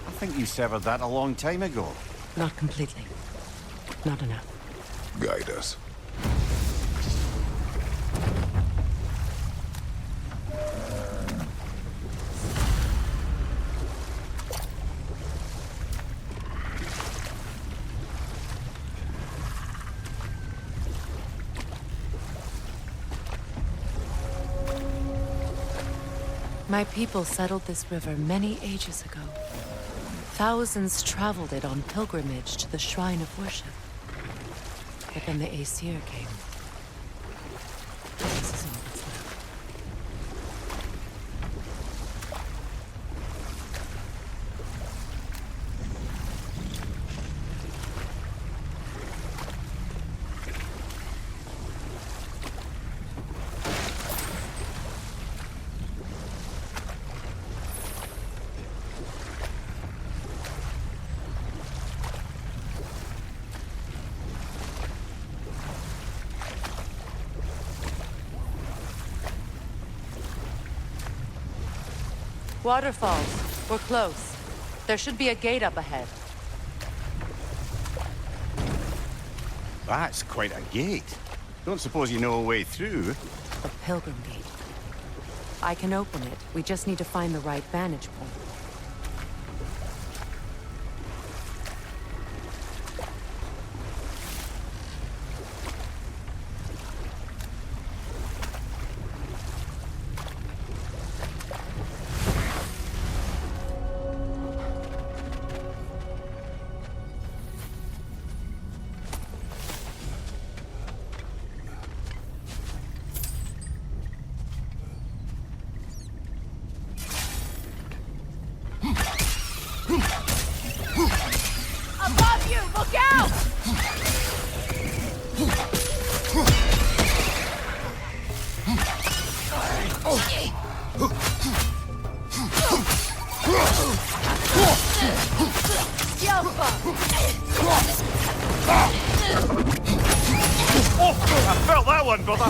I think you severed that a long time ago. Not completely. Not enough. Guide us. My people settled this river many ages ago. Thousands traveled it on pilgrimage to the shrine of worship. But then the Aesir came. This is all that's left. Waterfalls. We're close. There should be a gate up ahead. That's quite a gate. Don't suppose you know a way through? A pilgrim gate. I can open it. We just need to find the right vantage point. Above you! Look out! I felt that one, brother!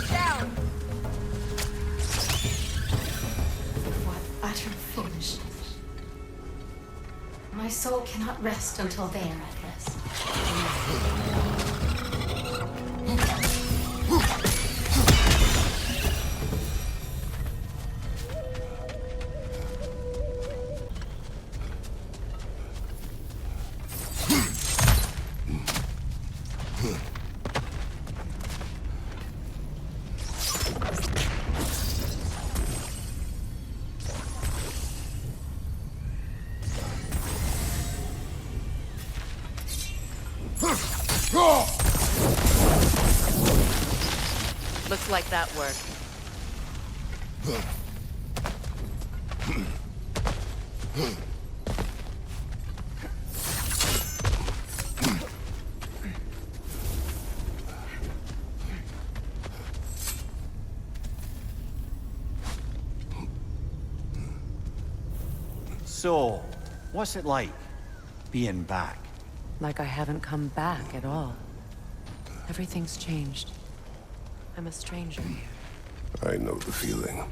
Down! What utter foolishness. My soul cannot rest until they are at rest. Looks like that worked. So, what's it like, being back? Like I haven't come back at all. Everything's changed. I'm a stranger here. I know the feeling.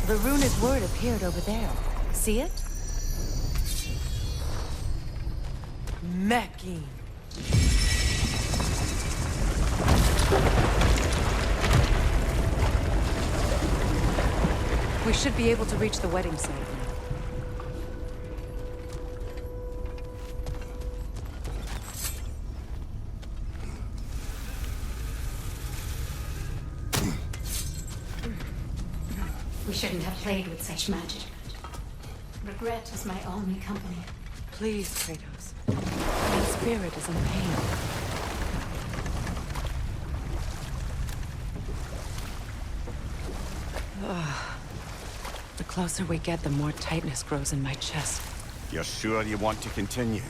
The runic word appeared over there. See it? Mecking. We should be able to reach the wedding site now. We shouldn't have played with such magic. Regret is my only company. Please, Kratos. My spirit is in pain. The closer we get, the more tightness grows in my chest. You're sure you want to continue?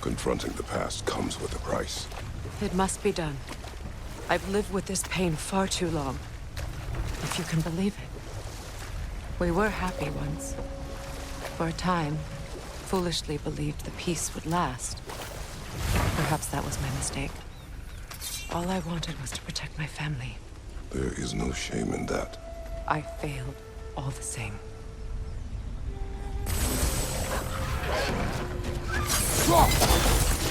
Confronting the past comes with a price. It must be done. I've lived with this pain far too long. If you can believe it. We were happy once. For a time, foolishly believed the peace would last. Perhaps that was my mistake. All I wanted was to protect my family. There is no shame in that. I failed all the same.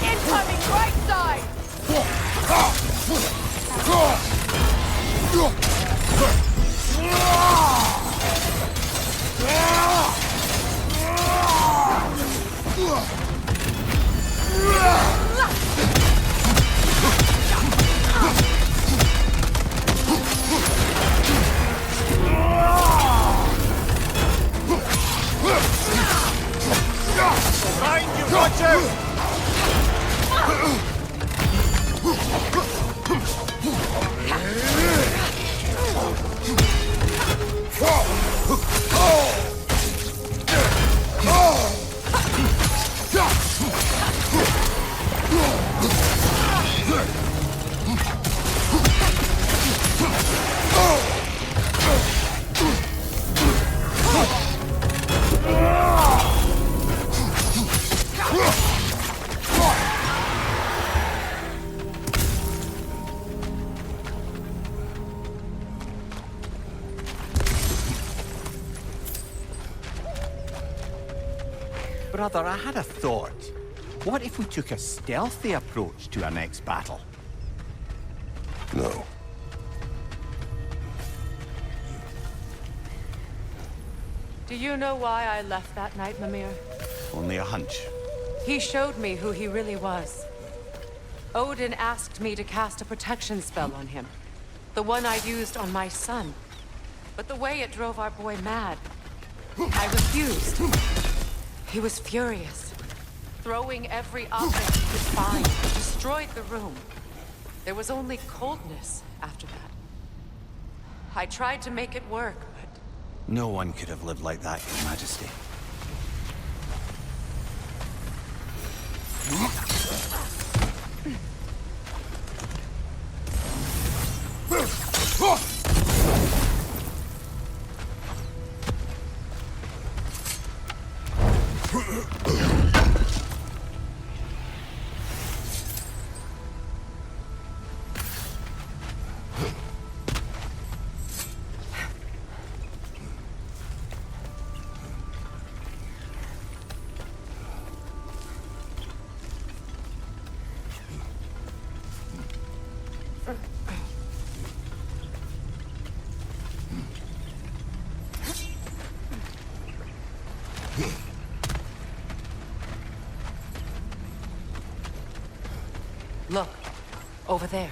Incoming right side! Behind you, watch out! Brother, I had a thought. What if we took a stealthy approach to our next battle? No. Do you know why I left that night, Mimir? Only a hunch. He showed me who he really was. Odin asked me to cast a protection spell on him. The one I used on my son. But the way it drove our boy mad, I refused. He was furious, throwing every object he could find, destroyed the room. There was only coldness after that. I tried to make it work, but... No one could have lived like that, Your Majesty. Look, over there.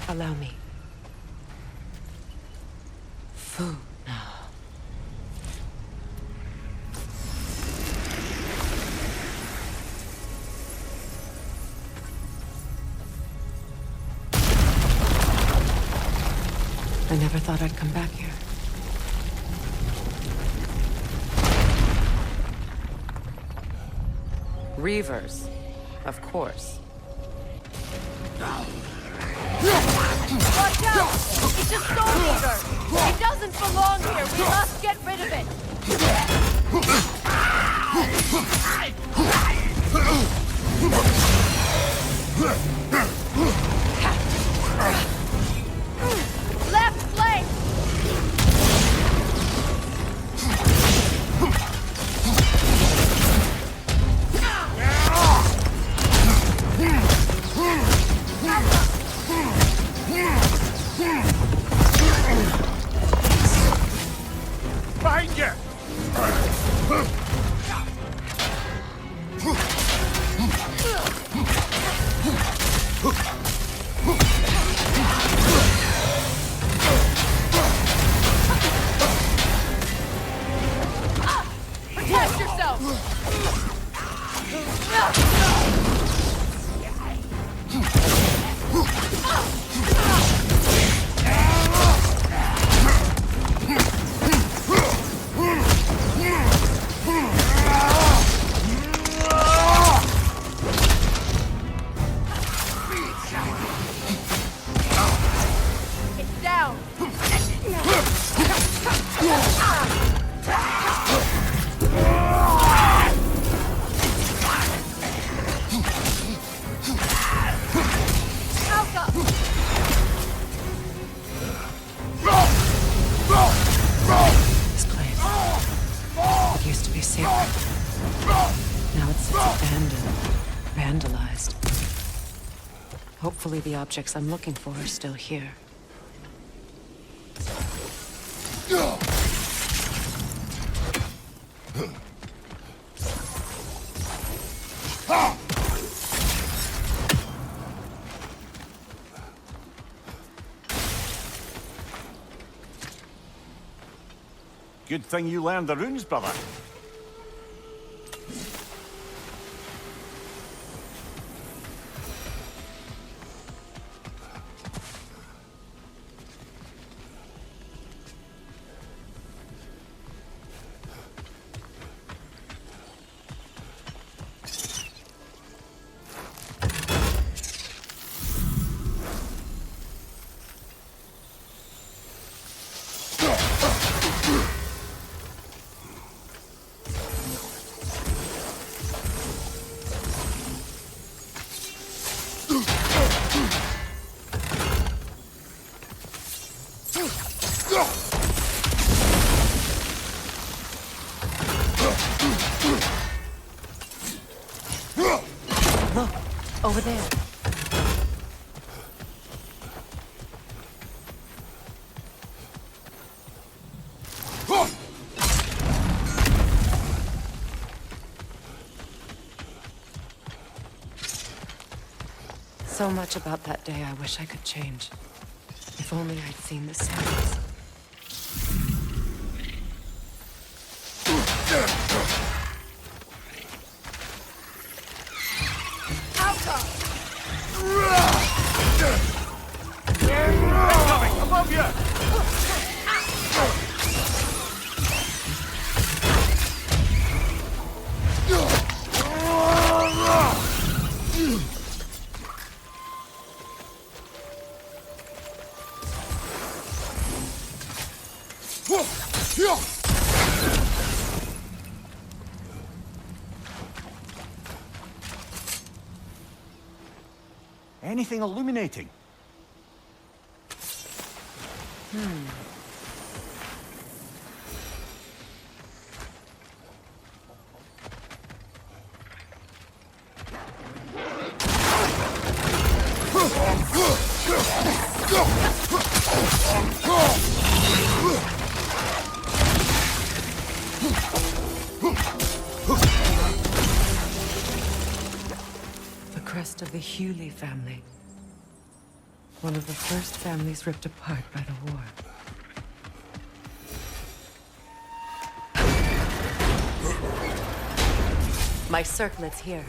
Allow me. Food now. I never thought I'd come back here. Reavers, of course. Watch out! It's a storm eater! It doesn't belong here! We must get rid of it! Left flank! Now it sits abandoned, vandalized. Hopefully the objects I'm looking for are still here. Good thing you learned the runes, brother. Look, over there. So much about that day I wish I could change. If only I'd seen the signs. Incoming! Above you! Anything illuminating? The crest of the Hewley family. One of the first families ripped apart by the war. My circlet's here.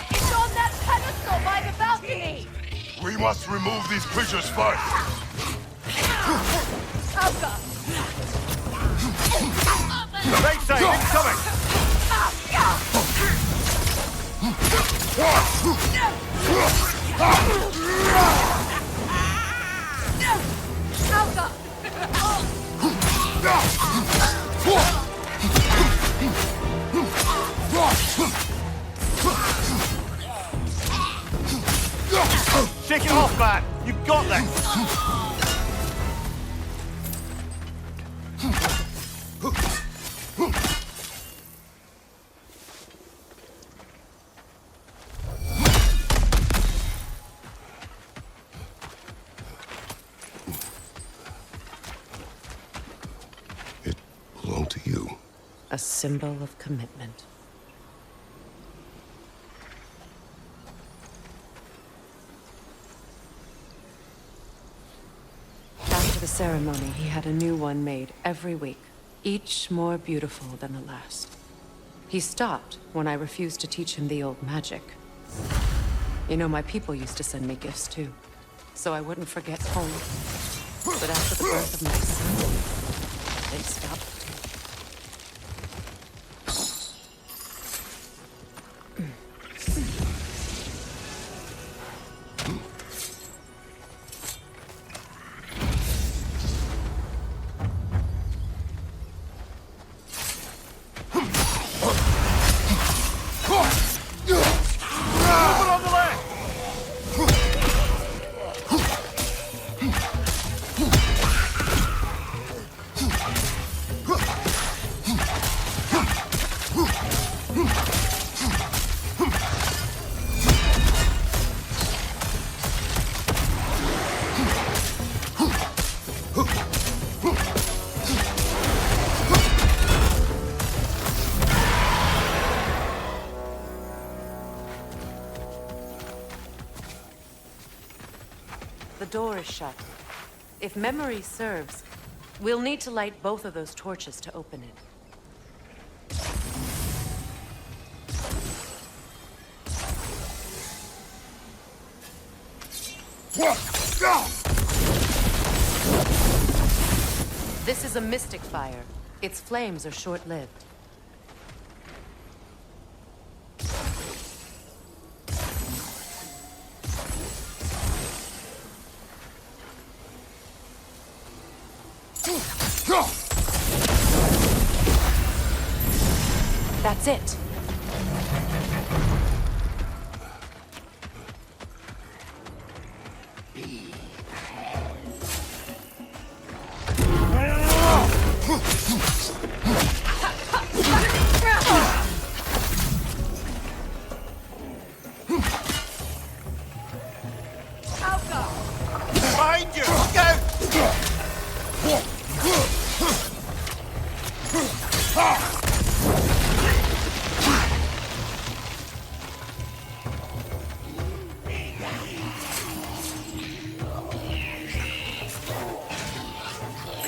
It's on that pedestal by the balcony! We must remove these creatures first. Alka! Right side, incoming! Alka! Shake it off, man! You've got this! It belonged to you. A symbol of commitment. After the ceremony, he had a new one made every week, each more beautiful than the last. He stopped when I refused to teach him the old magic. You know, my people used to send me gifts too, so I wouldn't forget home. But after the birth of my son, they stopped. shut. If memory serves, we'll need to light both of those torches to open it. This is a mystic fire. Its flames are short-lived. That's it. Behind you! Look out!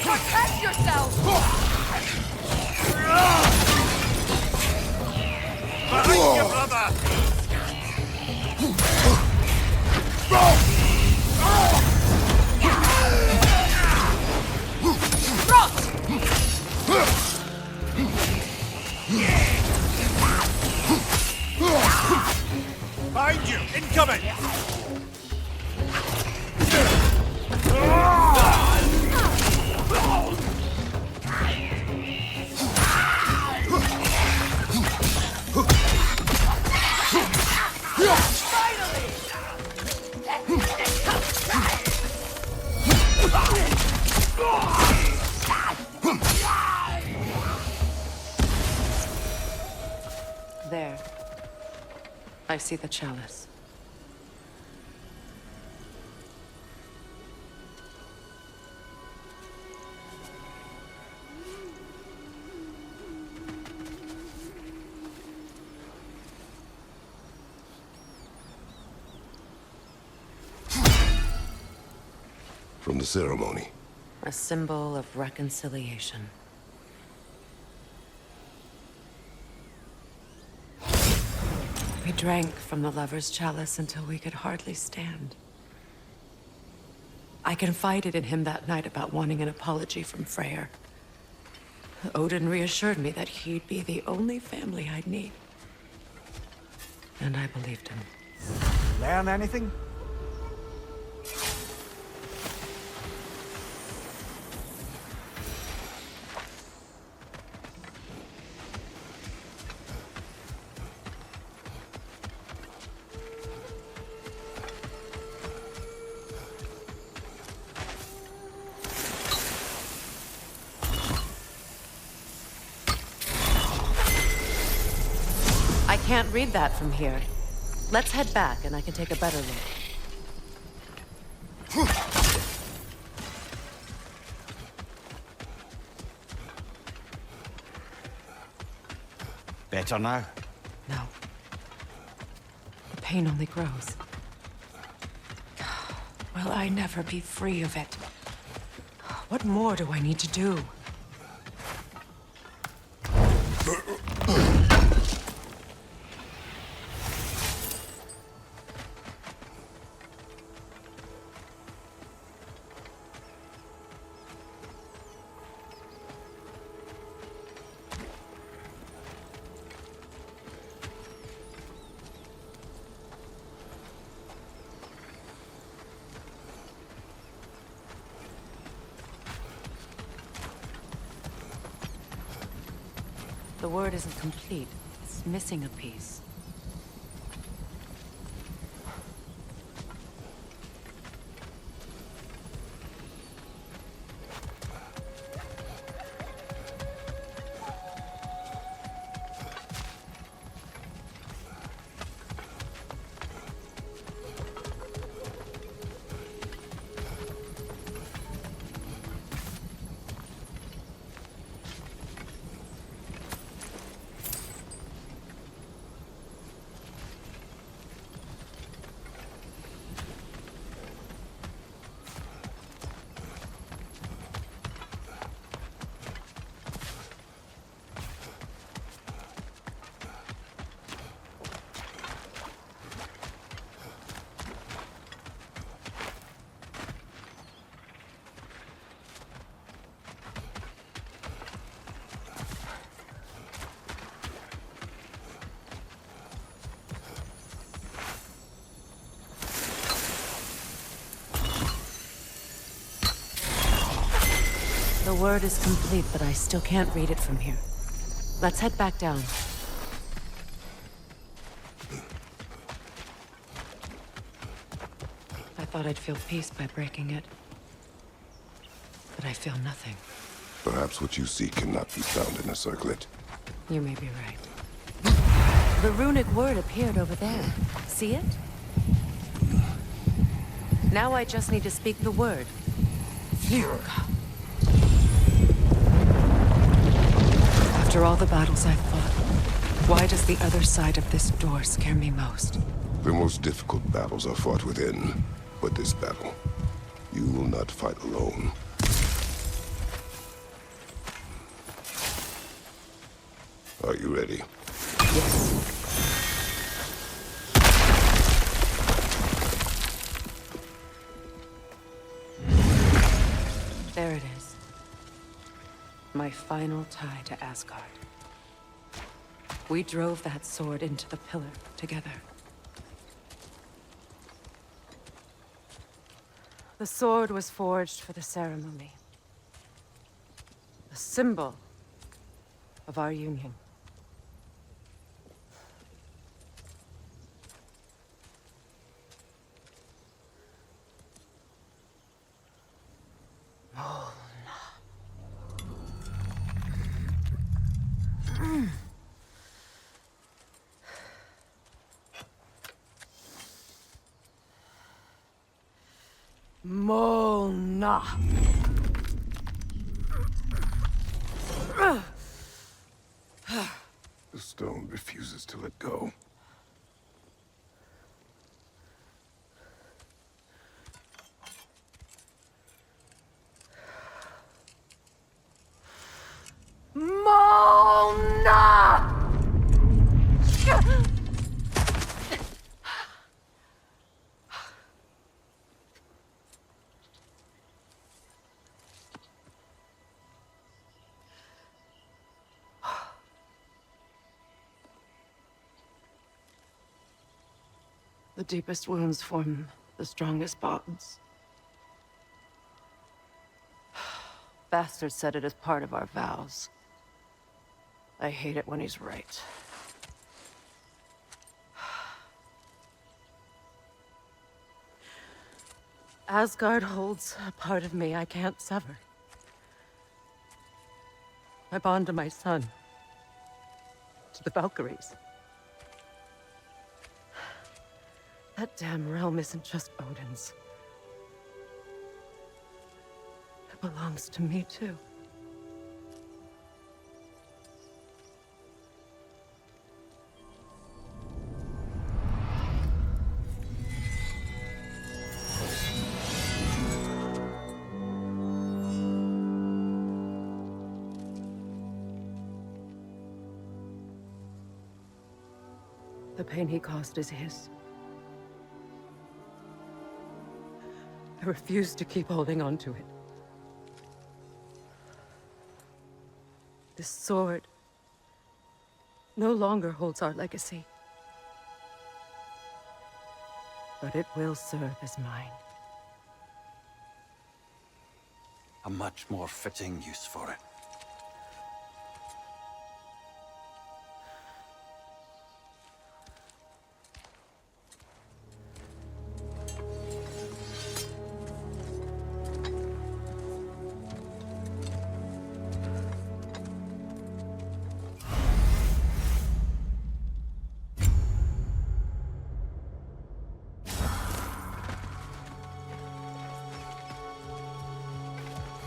Protect yourself! Behind you, brother! Behind you! Incoming! There. I see the chalice. From the ceremony. A symbol of reconciliation. We drank from the lover's chalice until we could hardly stand. I confided in him that night about wanting an apology from Freyja. Odin reassured me that he'd be the only family I'd need. And I believed him. Learn anything? I can't read that from here. Let's head back and I can take a better look. Better now? No. The pain only grows. Will I never be free of it? What more do I need to do? The word isn't complete. It's missing a piece. The word is complete, but I still can't read it from here. Let's head back down. I thought I'd feel peace by breaking it. But I feel nothing. Perhaps what you seek cannot be found in a circlet. You may be right. The runic word appeared over there. See it? Now I just need to speak the word. After all the battles I've fought, why does the other side of this door scare me most? The most difficult battles are fought within. But this battle, you will not fight alone. Are you ready? Yes. There it is. My final tie to Asgard. We drove that sword into the pillar together. The sword was forged for the ceremony. A symbol of our union. Mona. The stone refuses to let go. Mona! The deepest wounds form the strongest bonds. Bastard said it as part of our vows. I hate it when he's right. Asgard holds a part of me I can't sever. I bond to my son. To the Valkyries. That damn realm isn't just Odin's. It belongs to me, too. The pain he caused is his. I refuse to keep holding on to it. This sword no longer holds our legacy. But it will serve as mine. A much more fitting use for it.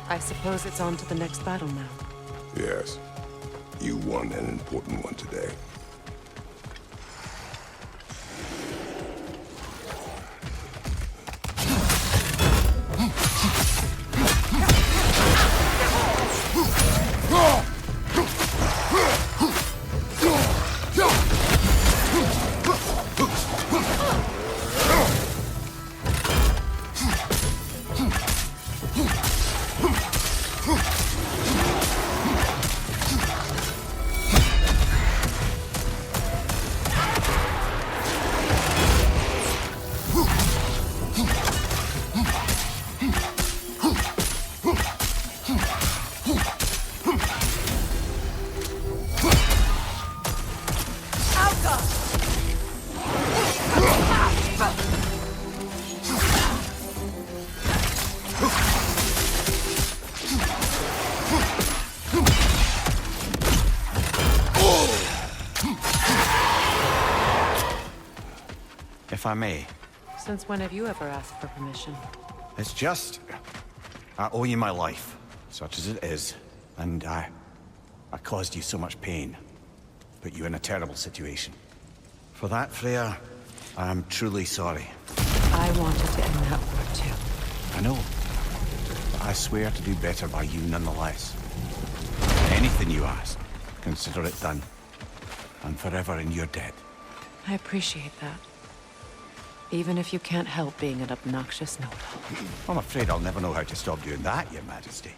I suppose it's on to the next battle now. Yes. You won an important one today. if I may. Since when have you ever asked for permission? It's just... I owe you my life, such as it is. And I caused you so much pain. Put you in a terrible situation. For that, Freya, I am truly sorry. I wanted to end that war too. I know. But I swear to do better by you nonetheless. Anything you ask, consider it done. And forever in your debt. I appreciate that. Even if you can't help being an obnoxious know-it-all. I'm afraid I'll never know how to stop doing that, Your Majesty.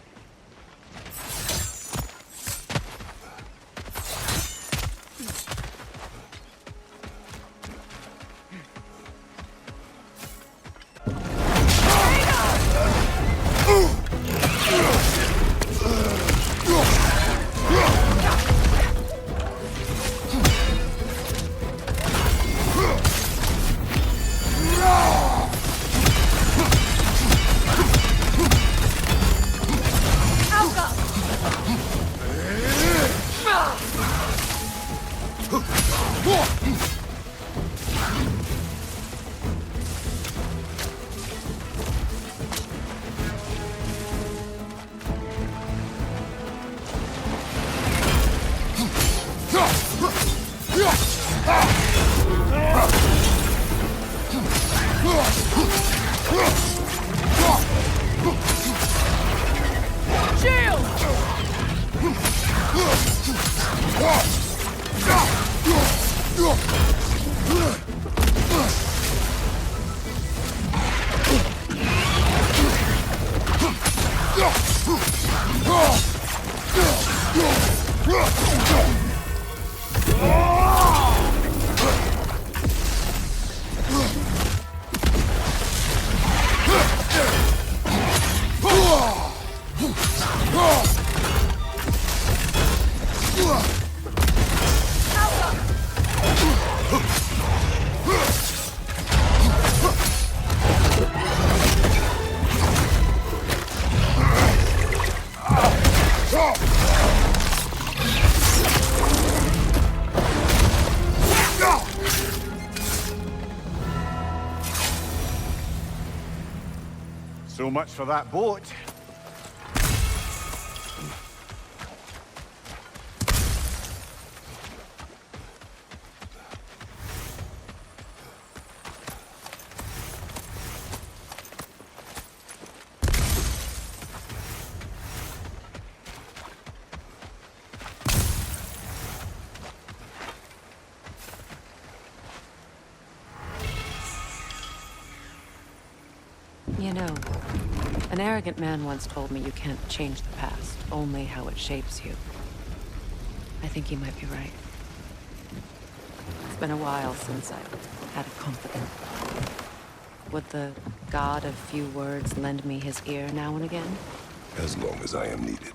So much for that boat. You know, an arrogant man once told me you can't change the past, only how it shapes you. I think he might be right. It's been a while since I've had a confidant. Would the god of few words lend me his ear now and again? As long as I am needed.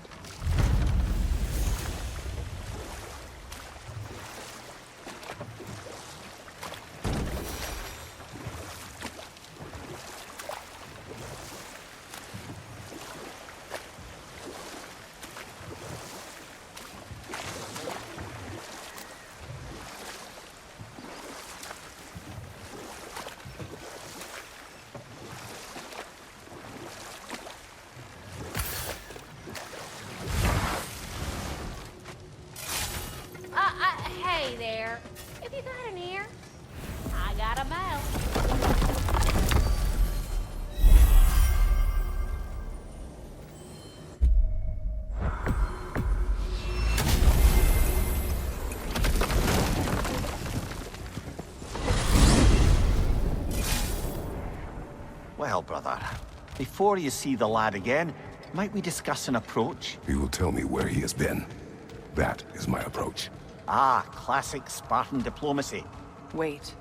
Hey there. If you got an ear, I got a mouth. Well, brother, before you see the lad again, might we discuss an approach? He will tell me where he has been. That is my approach. Ah, classic Spartan diplomacy. Wait.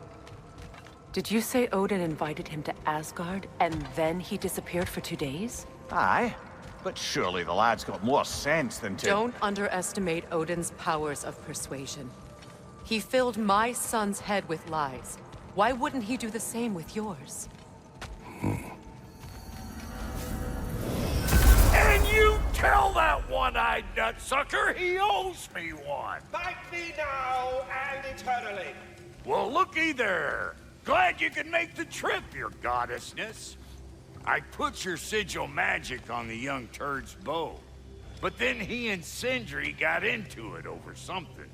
Did you say Odin invited him to Asgard, and then he disappeared for 2 days? Aye, but surely the lad's got more sense than to... Don't underestimate Odin's powers of persuasion. He filled my son's head with lies. Why wouldn't he do the same with yours? And you tell that one-eyed nutsucker he owes me one. Fight me now and eternally. Well, looky there. Glad you could make the trip, your goddessness. I put your sigil magic on the young turd's bow, but then he and Sindri got into it over something.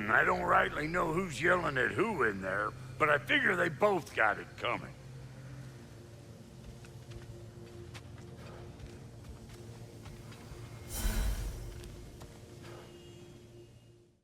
I don't rightly know who's yelling at who in there, but I figure they both got it coming.